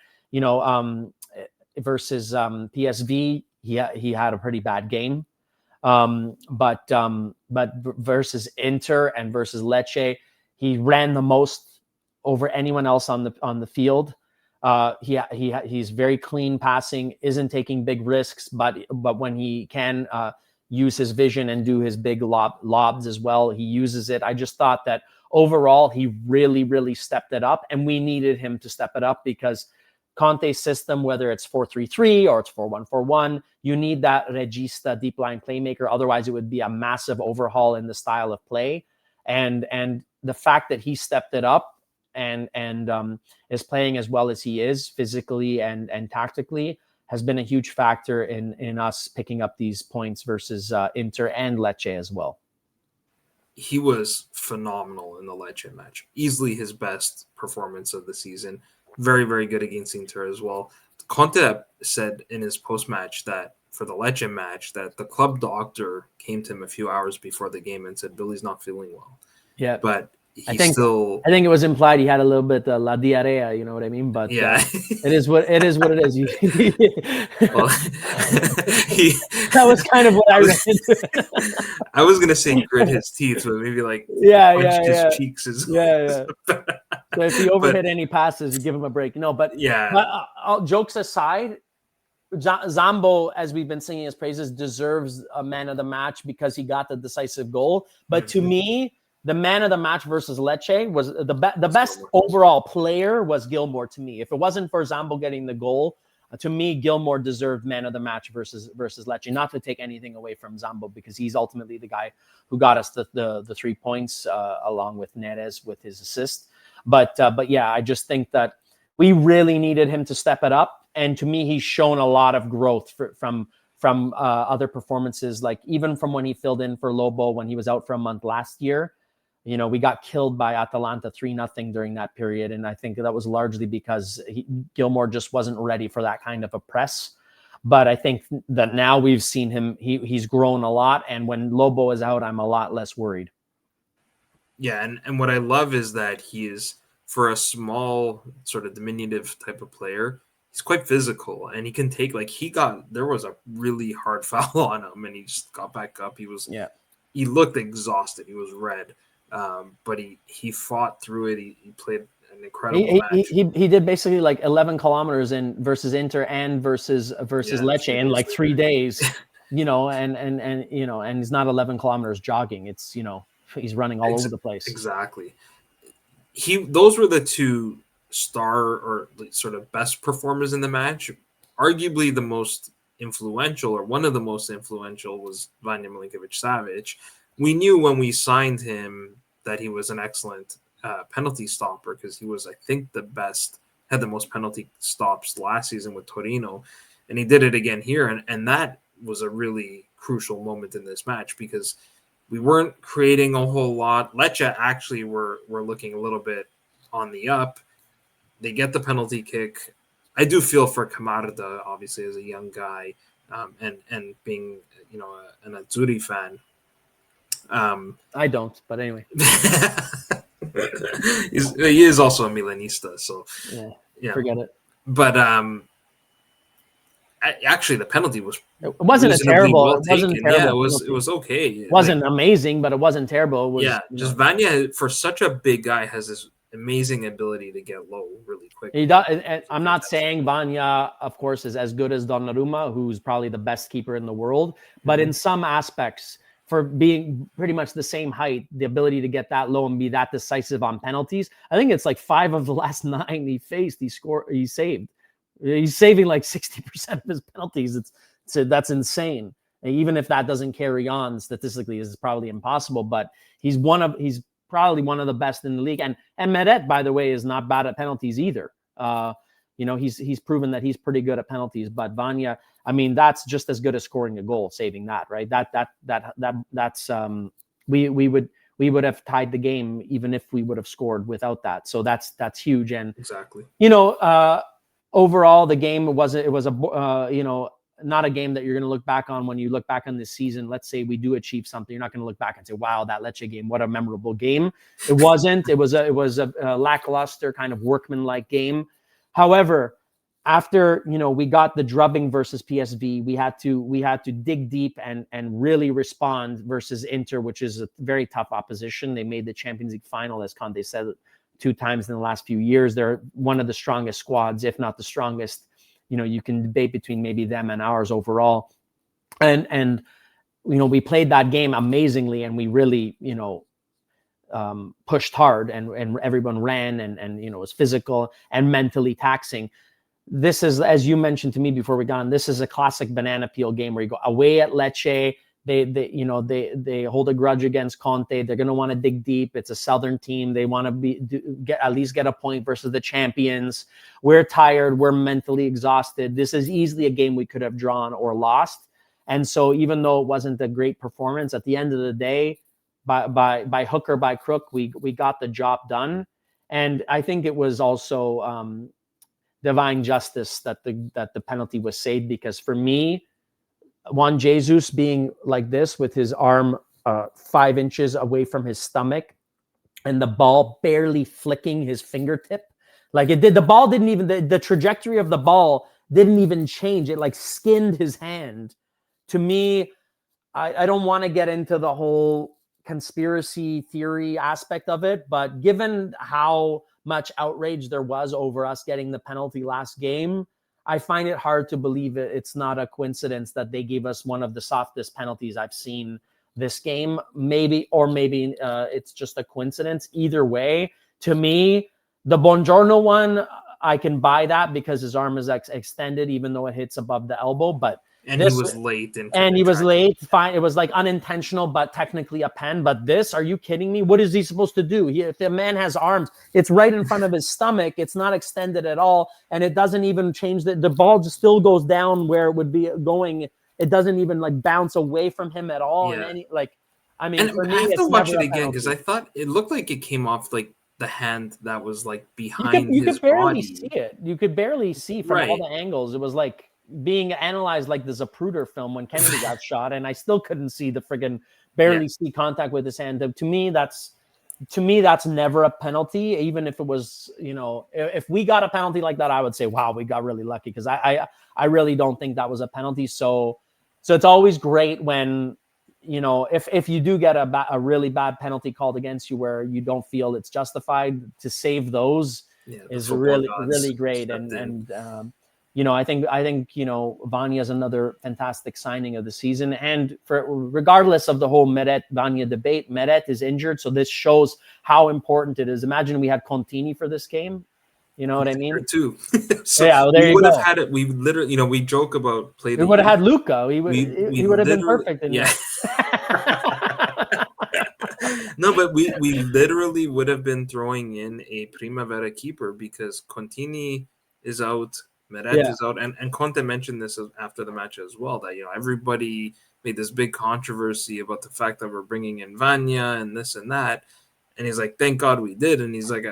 versus PSV he had a pretty bad game. But versus Inter and versus Lecce, he ran the most over anyone else on the field. He's very clean passing, isn't taking big risks, but when he can use his vision and do his big lobs as well, he uses it. I just thought that overall he really, really stepped it up, and we needed him to step it up because Conte's system, whether it's 4-3-3 or it's 4-1-4-1, you need that regista deep line playmaker. Otherwise, it would be a massive overhaul in the style of play. And the fact that he stepped it up and is playing as well as he is physically and tactically has been a huge factor in us picking up these points versus Inter and Lecce as well. He was phenomenal in the Lecce match. Easily his best performance of the season. Very, very good against Inter as well. Conte said in his post-match that for the Lecce match that the club doctor came to him a few hours before the game and said, Billy's not feeling well. Yeah. But I think it was implied he had a little bit la diarrhea, you know what I mean? But yeah, it is what it is. Well, that was kind of what I read. I was gonna say grit his teeth, but maybe like his cheeks as well. Yeah. So if he overhit any passes, you give him a break. No, but all jokes aside, Zambo, as we've been singing his praises, deserves a man of the match because he got the decisive goal. But to me, the man of the match versus Lecce was the best overall player was Gilmour to me. If it wasn't for Zambo getting the goal, to me, Gilmour deserved man of the match versus Lecce. Not to take anything away from Zambo because he's ultimately the guy who got us the 3 points along with Neres with his assist. But yeah, I just think that we really needed him to step it up. And to me, he's shown a lot of growth from other performances, like even from when he filled in for Lobo when he was out for a month last year. We got killed by Atalanta 3-0 during that period. And I think that was largely because Gilmour just wasn't ready for that kind of a press. But I think that now we've seen him, he's grown a lot. And when Lobo is out, I'm a lot less worried. Yeah, and what I love is that he is, for a small, sort of diminutive type of player, he's quite physical, and he can take, there was a really hard foul on him, and he just got back up. He looked exhausted. He was red. But he fought through it. He played an incredible match. He did basically 11 kilometers versus Inter and versus Lecce in 3 days, and he's not 11 kilometers jogging. It's, he's running all over the place. Exactly. Those were the two star or sort of best performers in the match. Arguably the most influential, or one of the most influential, was Vanja Milinkovic-Savic. We knew when we signed him that he was an excellent penalty stopper because he was, I think, had the most penalty stops last season with Torino, and he did it again here. And that was a really crucial moment in this match because we weren't creating a whole lot. Lecce actually were looking a little bit on the up. They get the penalty kick. I do feel for Camarda, obviously, as a young guy, and being, an Azzurri fan. I don't, but anyway. He is also a Milanista, so yeah, forget it. But actually, the penalty was it wasn't terrible. Well it wasn't taken. terrible. Yeah, it was okay. It wasn't amazing, but it wasn't terrible. It was, just Vanja, for such a big guy, has this amazing ability to get low really quick. He does. And I'm not saying Vanja, of course, is as good as Donnarumma, who's probably the best keeper in the world, but in some aspects, for being pretty much the same height, the ability to get that low and be that decisive on penalties. I think it's 5 of the last 9 he faced, he saved. He's saving 60% of his penalties. That's insane. And even if that doesn't carry on statistically, it's probably impossible, but he's probably one of the best in the league. And Meret, by the way, is not bad at penalties either. He's proven that he's pretty good at penalties, but Vanja, I mean, that's just as good as scoring a goal, saving that, right? That's we would have tied the game even if we would have scored without that. So that's huge. And exactly, overall the game was not a game that you're going to look back on when you look back on this season. Let's say we do achieve something, you're not going to look back and say, "Wow, that Lecce game, what a memorable game." It wasn't. It was a lackluster kind of workmanlike game. However, after we got the drubbing versus PSV, we had to dig deep and really respond versus Inter, which is a very tough opposition. They made the Champions League final, as Conte said, 2 times in the last few years. They're one of the strongest squads, if not the strongest. You can debate between maybe them and ours overall. And we played that game amazingly, and we really, pushed hard, and everyone ran, and it was physical and mentally taxing. This is, as you mentioned to me before we got on, this is a classic banana peel game where you go away at Lecce. They hold a grudge against Conte. They're going to want to dig deep. It's a Southern team. They want to at least get a point versus the champions. We're tired. We're mentally exhausted. This is easily a game we could have drawn or lost. And so even though it wasn't a great performance, at the end of the day, by hook or by crook, we got the job done. And I think it was also divine justice that the penalty was saved, because for me, Juan Jesus being like this with his arm 5 inches away from his stomach and the ball barely flicking his fingertip, the ball didn't even, the trajectory of the ball didn't even change. It skinned his hand. To me, I don't want to get into the whole conspiracy theory aspect of it, but given how much outrage there was over us getting the penalty last game, I find it hard to believe it's not a coincidence that they gave us one of the softest penalties I've seen this game. Maybe it's just a coincidence. Either way, to me, the Buongiorno one, I can buy that because his arm is extended, even though it hits above the elbow. But And he was late. He was late. Fine. It was like unintentional, but technically a pen. But this, are you kidding me? What is he supposed to do? If the man has arms, it's right in front of his stomach. It's not extended at all. And it doesn't even change the ball just still goes down where it would be going. It doesn't even like bounce away from him at all. Yeah. And I mean, and for me, I have it's to watch it never a again because I penalty. thought it looked like it came off like the hand that was like behind You his could barely body. see it. You could barely see from all the angles. It was like being analyzed like the Zapruder film when Kennedy got shot, and I still couldn't see the friggin' barely see contact with his hand. To me, that's never a penalty. Even if it was, if we got a penalty like that, I would say, wow, we got really lucky, because I really don't think that was a penalty. So it's always great when, if you do get a really bad penalty called against you where you don't feel it's justified, to save those is really, really great. And I think Vanja is another fantastic signing of the season. And regardless of the whole Meret-Vanja debate, Meret is injured, so this shows how important it is. Imagine we had Contini for this game. You know what I mean? Too. So yeah, well, we would have had it. We literally, we joke about we would have had Lucca. He would have been perfect in that. No, but we literally would have been throwing in a Primavera keeper because Contini is out, Meret is out, and Conte mentioned this after the match as well, that everybody made this big controversy about the fact that we're bringing in Vanja and this and that, and he's like, thank God we did, and he's like,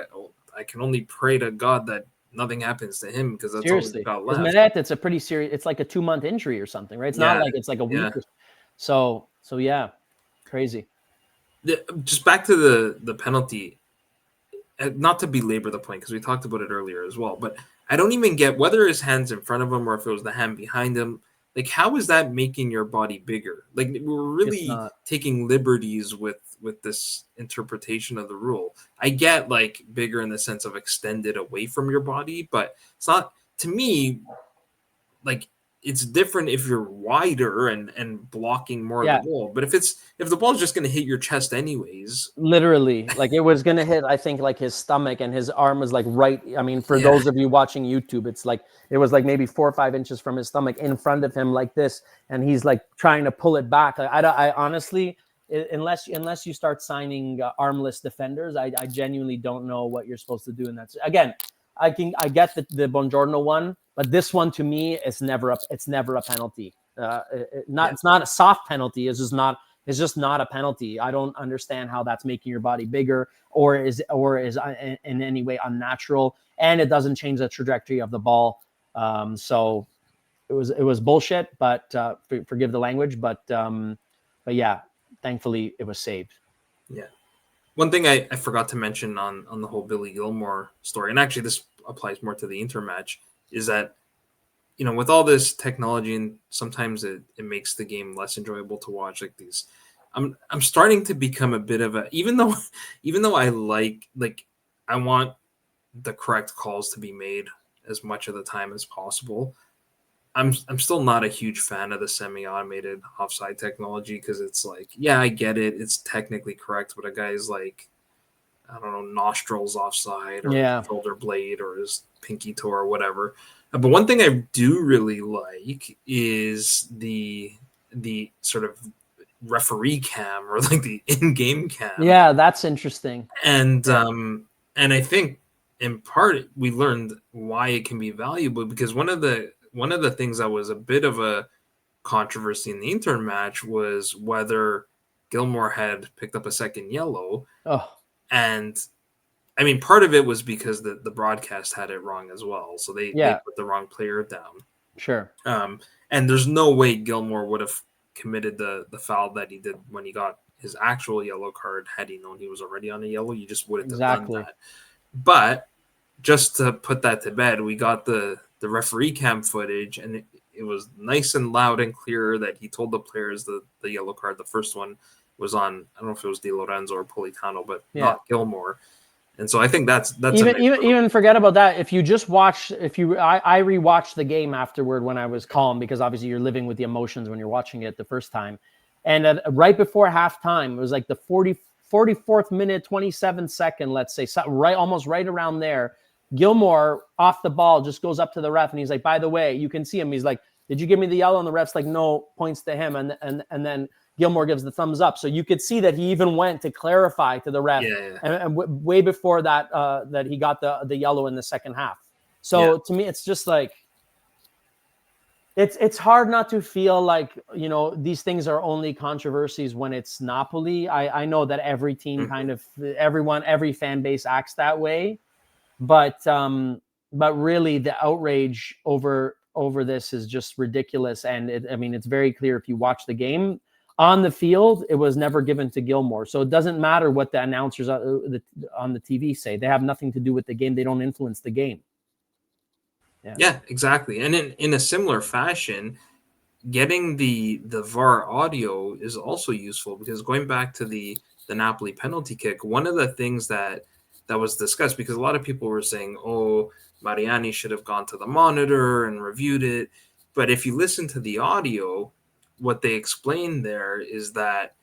I can only pray to God that nothing happens to him, because that's all we got left. Meret, it's a pretty serious. It's like a 2-month injury or something, right? It's not like it's like a week. So yeah, crazy. Just back to the penalty. Not to belabor the point, because we talked about it earlier as well, but I don't even get whether his hand's in front of him or if it was the hand behind him. Like, how is that making your body bigger? Like, we're really taking liberties with this interpretation of the rule. I get like bigger in the sense of extended away from your body, but it's not, to me, like, it's different if you're wider and blocking more of the ball. But if the ball is just going to hit your chest anyways, literally, like it was going to hit, I think, like his stomach, and his arm was like right. I mean, for those of you watching YouTube, it's like it was like maybe 4 or 5 inches from his stomach in front of him like this, and he's like trying to pull it back. I honestly, unless you start signing armless defenders, I genuinely don't know what you're supposed to do. And that's, again, I get the Buongiorno one, but this one to me is never a penalty. It's not a soft penalty. It's just not a penalty. I don't understand how that's making your body bigger or is in any way unnatural, and it doesn't change the trajectory of the ball. So it was bullshit, but forgive the language, but yeah, thankfully it was saved. Yeah. One thing I forgot to mention on the whole Billy Gilmour story, and actually this applies more to the Inter match, is that, with all this technology, and sometimes it makes the game less enjoyable to watch. Like these, I'm starting to become a bit of a, even though I like I want the correct calls to be made as much of the time as possible. I'm still not a huge fan of the semi-automated offside technology, because it's like, yeah, I get it, it's technically correct, but a guy's like, I don't know, nostrils offside, or shoulder blade, or his pinky toe, or whatever. But one thing I do really like is the sort of referee cam, or like the in-game cam. Yeah, that's interesting. And I think in part we learned why it can be valuable, because one of the things that was a bit of a controversy in the Inter match was whether Gilmour had picked up a second yellow. And I mean, part of it was because the broadcast had it wrong as well. So they put the wrong player down. Sure. And there's no way Gilmour would have committed the foul that he did when he got his actual yellow card had he known he was already on a yellow. You just wouldn't have done that. But just to put that to bed, we got the referee cam footage, and it was nice and loud and clear that he told the players the yellow card, the first one, was on, I don't know if it was Di Lorenzo or Politano, but not Gilmour. And so I think that's even forget about that. If you just watch, I rewatched the game afterward when I was calm, because obviously you're living with the emotions when you're watching it the first time. And right before halftime, it was like the 44th minute, 27th second, let's say, almost right around there. Gilmour off the ball just goes up to the ref and he's like, by the way, you can see him. He's like, did you give me the yellow? And the ref's like, no, points to him. And then Gilmour gives the thumbs up. So you could see that he even went to clarify to the ref, and way before that, that he got the yellow in the second half. So to me, it's just like, it's hard not to feel like, you know, these things are only controversies when it's Napoli. I know that every team every fan base acts that way, but really the outrage over this is just ridiculous. And it's very clear if you watch the game. On the field, it was never given to Gilmour. So it doesn't matter what the announcers on the TV say. They have nothing to do with the game. They don't influence the game. Yeah, exactly. And in a similar fashion, getting the VAR audio is also useful, because going back to the Napoli penalty kick, one of the things that was discussed, because a lot of people were saying, oh, Mariani should have gone to the monitor and reviewed it. But if you listen to the audio, what they explained there is that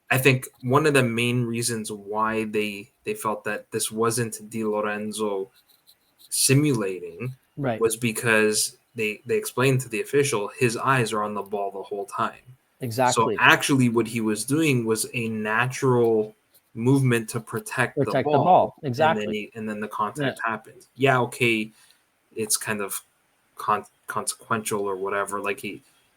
I think one of the main reasons why they felt that this wasn't Di Lorenzo simulating was because they explained to the official his eyes are on the ball the whole time. Exactly. So actually what he was doing was a natural movement to protect the ball. Exactly. And then the contact happened. Yeah, okay, it's kind of consequential or whatever. Like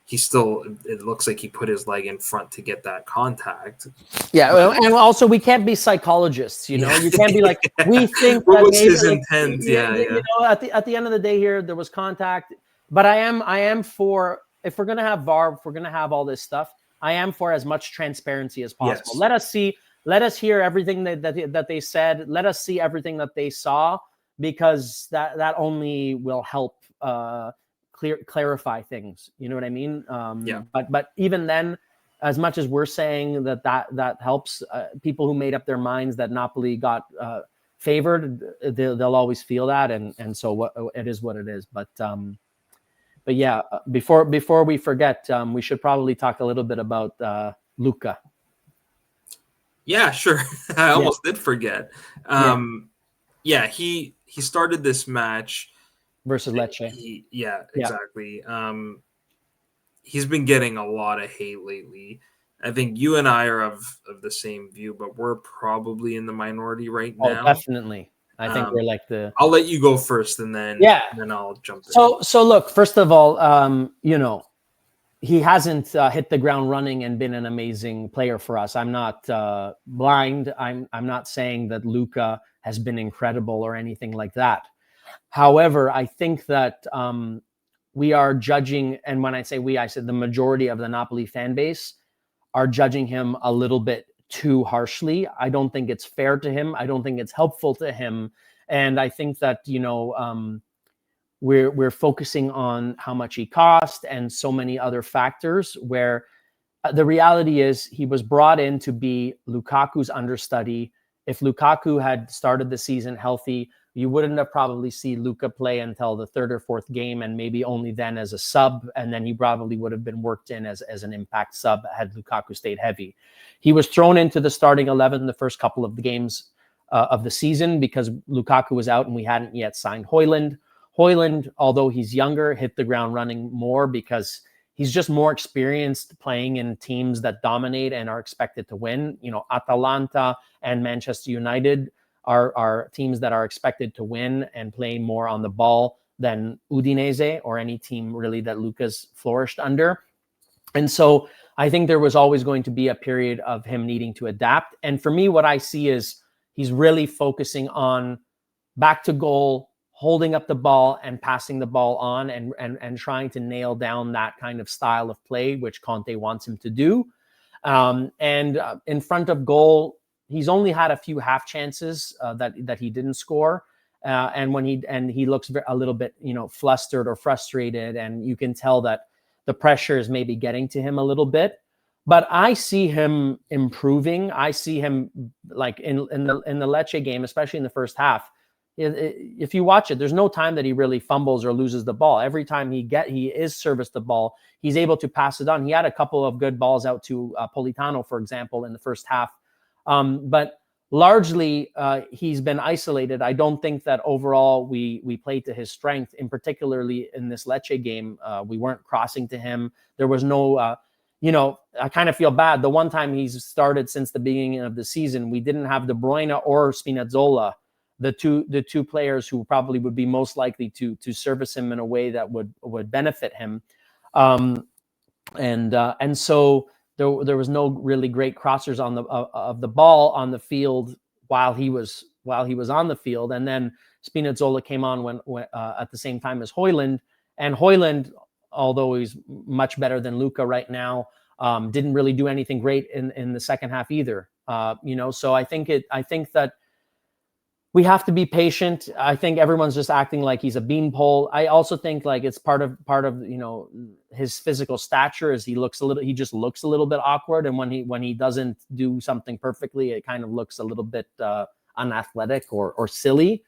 he still, it looks like he put his leg in front to get that contact. Yeah, and also we can't be psychologists, you know. You can't be like, we think what that was maybe, his intent? You know, at the end of the day here, there was contact. But I am for, if we're gonna have VAR, if we're gonna have all this stuff, I am for as much transparency as possible. Yes. Let us hear everything that they said. Let us see everything that they saw, because that only will help clarify things. You know what I mean? But even then, as much as we're saying that helps, people who made up their minds that Napoli got favored, they'll always feel that, and so it is what it is. But yeah, before we forget, we should probably talk a little bit about Lucca. Yeah, sure. I almost did forget. He started this match versus Lecce. Exactly. He's been getting a lot of hate lately. I think you and I are of the same view, but we're probably in the minority right now. Oh, definitely. I think we're like I'll let you go first, and then I'll jump in. So look, first of all, you know, he hasn't hit the ground running and been an amazing player for us. I'm not blind. I'm not saying that Lucca has been incredible or anything like that. However, I think that we are judging, and when I say we, I said the majority of the Napoli fan base are judging him a little bit too harshly. I don't think it's fair to him. I don't think it's helpful to him. And I think that, you know, we're focusing on how much he cost and so many other factors, where the reality is he was brought in to be Lukaku's understudy. If Lukaku had started the season healthy, you wouldn't have probably seen Lucca play until the third or fourth game, and maybe only then as a sub. And then he probably would have been worked in as an impact sub had Lukaku stayed heavy. He was thrown into the starting 11 the first couple of the games of the season because Lukaku was out and we hadn't yet signed Højlund. Højlund, although he's younger, hit the ground running more because he's just more experienced playing in teams that dominate and are expected to win. You know, Atalanta and Manchester United are teams that are expected to win and play more on the ball than Udinese or any team really that Lucca's flourished under. And so I think there was always going to be a period of him needing to adapt. And for me, what I see is he's really focusing on back to goal, holding up the ball and passing the ball on and trying to nail down that kind of style of play, which Conte wants him to do. And in front of goal, he's only had a few half chances that he didn't score. And he looks a little bit, you know, flustered or frustrated. And you can tell that the pressure is maybe getting to him a little bit. But I see him improving. I see him like in the Lecce game, especially in the first half. If you watch it, there's no time that he really fumbles or loses the ball. Every time he is serviced the ball, he's able to pass it on. He had a couple of good balls out to Politano, for example, in the first half. But largely, he's been isolated. I don't think that overall we played to his strength. In particularly in this Lecce game, we weren't crossing to him. There was no. I kind of feel bad. The one time he's started since the beginning of the season, we didn't have De Bruyne or Spinazzola, the two players who probably would be most likely to service him in a way that would benefit him. And so there was no really great crossers on of the ball on the field while he was on the field. And then Spinazzola came on when at the same time as Højlund, and Højlund, although he's much better than Lucca right now, didn't really do anything great in the second half either. So I think that we have to be patient. I think everyone's just acting like he's a beanpole. I also think like it's part of his physical stature is he just looks a little bit awkward, and when he doesn't do something perfectly, it kind of looks a little bit unathletic or silly.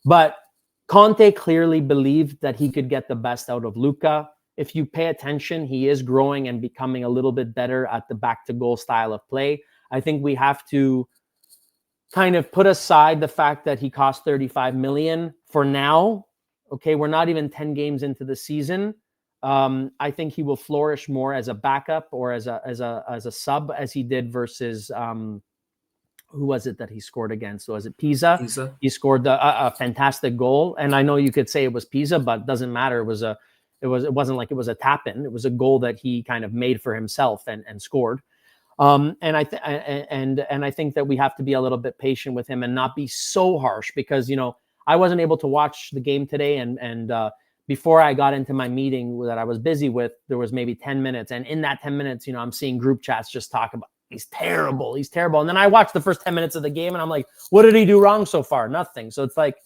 But Conte clearly believed that he could get the best out of Lucca. If you pay attention, he is growing and becoming a little bit better at the back to goal style of play. I think we have to kind of put aside the fact that he cost 35 million for now. Okay, we're not even 10 games into the season. I think he will flourish more as a backup or as a sub as he did versus who was it that he scored against? Was it Pisa? He scored a fantastic goal, and I know you could say it was Pisa, but it doesn't matter. It wasn't like it was a tap in. It was a goal that he kind of made for himself and scored. And I think that we have to be a little bit patient with him and not be so harsh, because I wasn't able to watch the game today, and before I got into my meeting that I was busy with, there was maybe 10 minutes, and in that 10 minutes, I'm seeing group chats just talk about he's terrible, and then I watched the first 10 minutes of the game, and I'm like, what did he do wrong so far? Nothing. So it's like,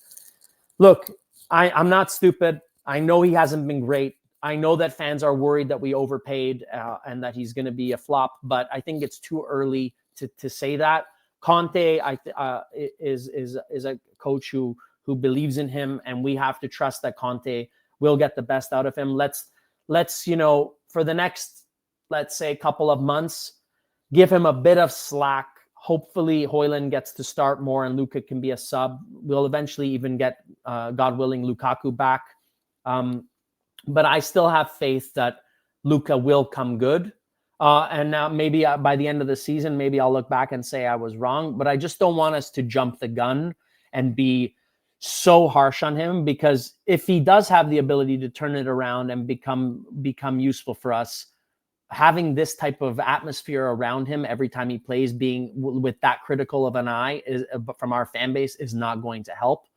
look, I'm not stupid. I know he hasn't been great. I know that fans are worried that we overpaid and that he's going to be a flop, but I think it's too early to say that. Conte is a coach who believes in him, and we have to trust that Conte will get the best out of him. Let's for the next, let's say, couple of months, give him a bit of slack. Hopefully Højlund gets to start more and Lucca can be a sub. We'll eventually even get, God willing, Lukaku back. But I still have faith that Lucca will come good. And now maybe by the end of the season, maybe I'll look back and say I was wrong. But I just don't want us to jump the gun and be so harsh on him, because if he does have the ability to turn it around and become useful for us, having this type of atmosphere around him every time he plays, being with that critical of an eye from our fan base, is not going to help.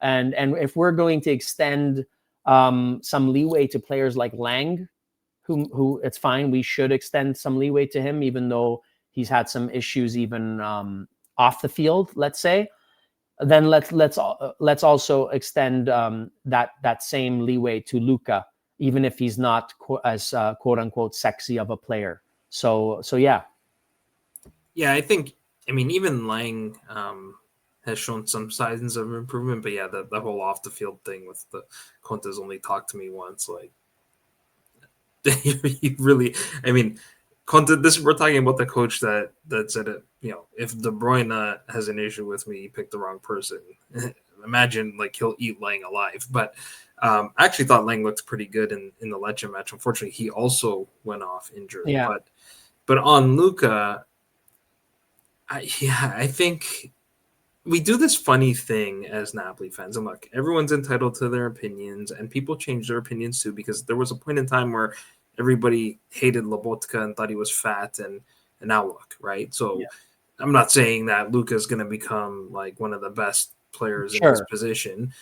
And if we're going to extend some leeway to players like Lang, who it's fine, we should extend some leeway to him, even though he's had some issues even off the field, let's say. Then let's also extend that same leeway to Lucca, even if he's not as quote unquote sexy of a player. So yeah. Yeah, I think, even Lang has shown some signs of improvement, but yeah, the whole off the field thing with the Conte's only talked to me once, like he really, Conte, we're talking about the coach that said it, if De Bruyne has an issue with me, he picked the wrong person. Imagine like he'll eat Lang alive. But I actually thought Lang looked pretty good in the Lecce match. Unfortunately, he also went off injured. Yeah. But on Lucca, I think we do this funny thing as Napoli fans. And look, everyone's entitled to their opinions, and people change their opinions too, because there was a point in time where everybody hated Lobotka and thought he was fat, and now look, right? So yeah. I'm not saying that Lucca is going to become like one of the best players in his position,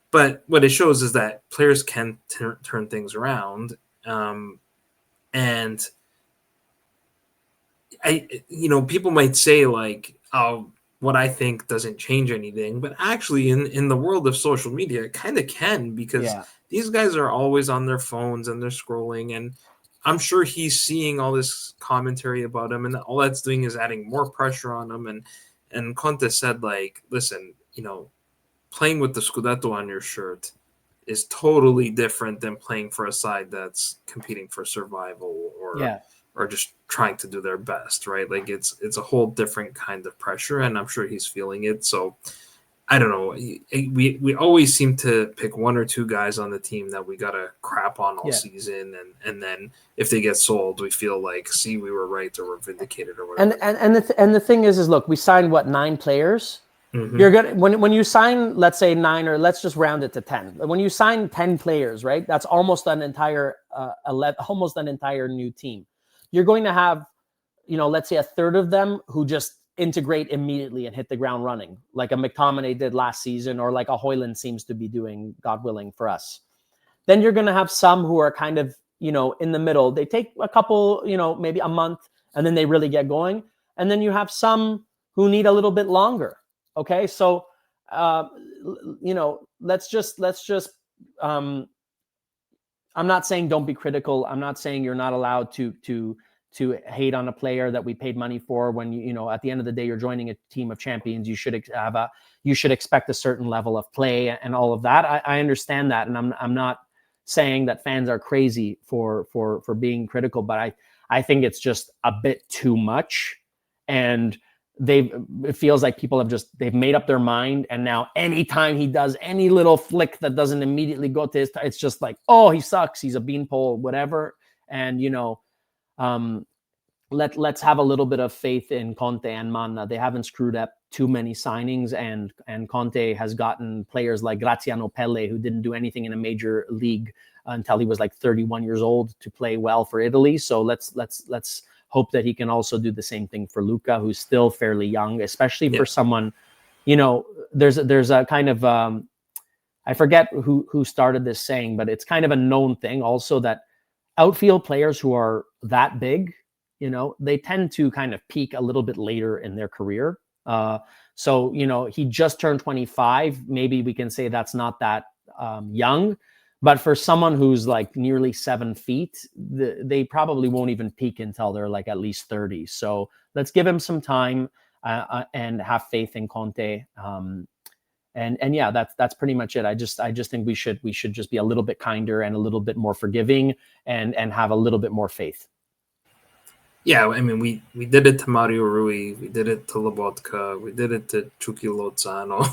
but what it shows is that players can turn things around. And people might say like, oh, what I think doesn't change anything, but actually in the world of social media, it kind of can, because these guys are always on their phones and they're scrolling, and I'm sure he's seeing all this commentary about him, and all that's doing is adding more pressure on him. And Conte said, like, listen, playing with the Scudetto on your shirt is totally different than playing for a side that's competing for survival or just trying to do their best, right? Like it's a whole different kind of pressure, and I'm sure he's feeling it. So I don't know. We always seem to pick one or two guys on the team that we gotta crap on all season, and then if they get sold, we feel like, see, we were right or we're vindicated or whatever. And the thing is look, we signed 9 players. Mm-hmm. You're gonna when you sign, let's say 9, or let's just round it to 10. When you sign 10 players, right? That's almost an entire almost an entire new team. You're going to have, let's say a third of them who just integrate immediately and hit the ground running, like a McTominay did last season, or like a Højlund seems to be doing, God willing, for us. Then you're going to have some who are kind of, in the middle. They take a couple, maybe a month, and then they really get going. And then you have some who need a little bit longer. Okay, so let's just. I'm not saying don't be critical. I'm not saying you're not allowed to hate on a player that we paid money for. When at the end of the day, you're joining a team of champions. You should expect a certain level of play and all of that. I understand that, and I'm not saying that fans are crazy for being critical, but I think it's just a bit too much, and it feels like people they've made up their mind, and now anytime he does any little flick that doesn't immediately go to his, it's just like, oh, he sucks, he's a beanpole, whatever. And let's have a little bit of faith in Conte and Manna. They haven't screwed up too many signings, and Conte has gotten players like Graziano Pelle, who didn't do anything in a major league until he was like 31 years old, to play well for Italy. So let's hope that he can also do the same thing for Lucca, who's still fairly young, especially for someone, there's a kind of, I forget who started this saying, but it's kind of a known thing also that outfield players who are that big, they tend to kind of peak a little bit later in their career. So, he just turned 25. Maybe we can say that's not that young. But for someone who's like nearly 7 feet, they probably won't even peak until they're like at least 30. So let's give him some time and have faith in Conte. And yeah, that's pretty much it. I just think we should just be a little bit kinder and a little bit more forgiving and have a little bit more faith. Yeah, I mean, we did it to Mario Rui, we did it to Lobotka, we did it to Chucky Lozano.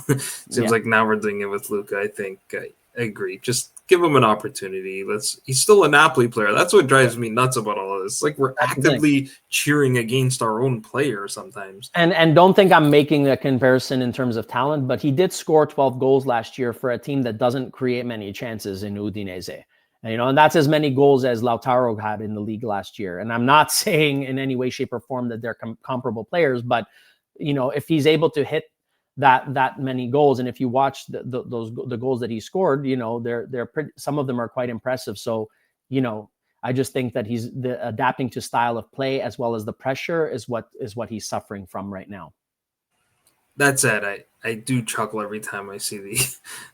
Seems like now we're doing it with Lucca. I think I agree. Just give him an opportunity. He's still a Napoli player. That's what drives me nuts about all of this. Like, we're actively cheering against our own player sometimes. And don't think I'm making a comparison in terms of talent, but he did score 12 goals last year for a team that doesn't create many chances in Udinese. And that's as many goals as Lautaro had in the league last year. And I'm not saying in any way, shape, or form that they're comparable players, but if he's able to hit that many goals, and if you watch the goals that he scored, they're pretty, some of them are quite impressive. So, I just think that he's adapting to style of play as well as the pressure is what he's suffering from right now. That said, I do chuckle every time I see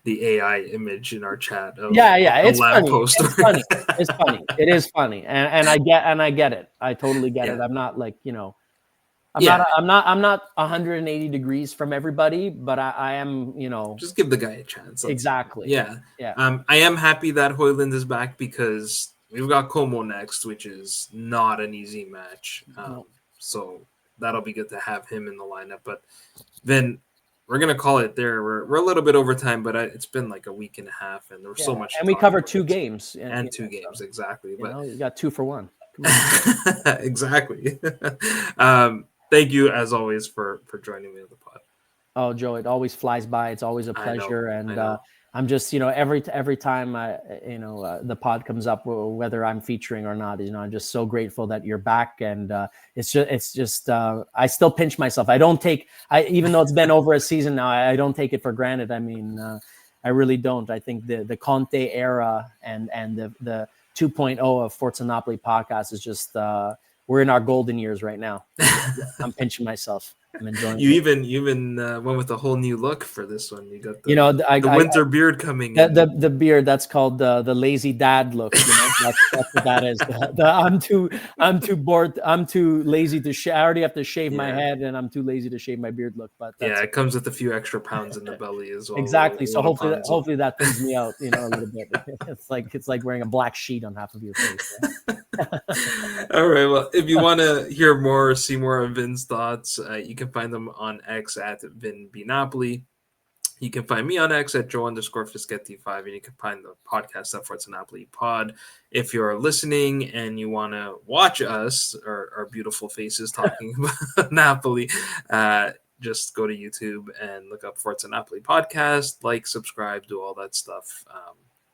the AI image in our chat. It's funny. It's funny. It is funny, and I get it. I totally get it. I'm not like I'm not 180 degrees from everybody, but I am, just give the guy a chance. Exactly. Yeah. I am happy that Højlund is back because we've got Como next, which is not an easy match. So that'll be good to have him in the lineup. But then we're gonna call it there. We're a little bit over time, but it's been like a week and a half, and there was so much. And we covered 2 games. And 2 games, exactly. But you got 2 for 1. Exactly. Thank you as always for joining me on the pod. Oh, Joe, it always flies by. It's always a pleasure, I know. I'm just, every time the pod comes up, whether I'm featuring or not, I'm just so grateful that you're back. And it's just I still pinch myself. Even though it's been over a season now, I don't take it for granted. I mean, I really don't. I think the Conte era and the 2.0 of Forza Napoli podcast is just, we're in our golden years right now. I'm pinching myself. I'm enjoying You it. even went with a whole new look for this one. You got the You know, the winter beard coming in. the beard, that's called the lazy dad look. You know, that's what that is. I'm too bored. I'm too lazy to shave. I already have to shave my head, and I'm too lazy to shave my beard look. But that's it comes with a few extra pounds in the belly as well. exactly. So hopefully, Panzo. hopefully that thins me out, you know, a little bit. It's like wearing a black sheet on half of your face. All right. Well, if you want to hear more or see more of Vin's thoughts, you can find them on X at VinBNapoli. You can find me on X at Joe_Fischetti5, and you can find the podcast at Forza Napoli Pod. If you're listening and you want to watch us, or our beautiful faces talking about Napoli, just go to YouTube and look up Forza Napoli Podcast, like, subscribe, do all that stuff.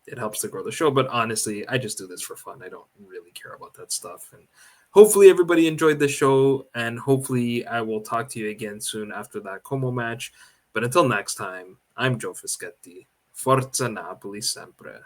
It helps to grow the show, but honestly, I just do this for fun. I don't really care about that stuff. And hopefully everybody enjoyed the show, and hopefully I will talk to you again soon after that Como match. But until next time, I'm Joe Fischetti. Forza Napoli sempre.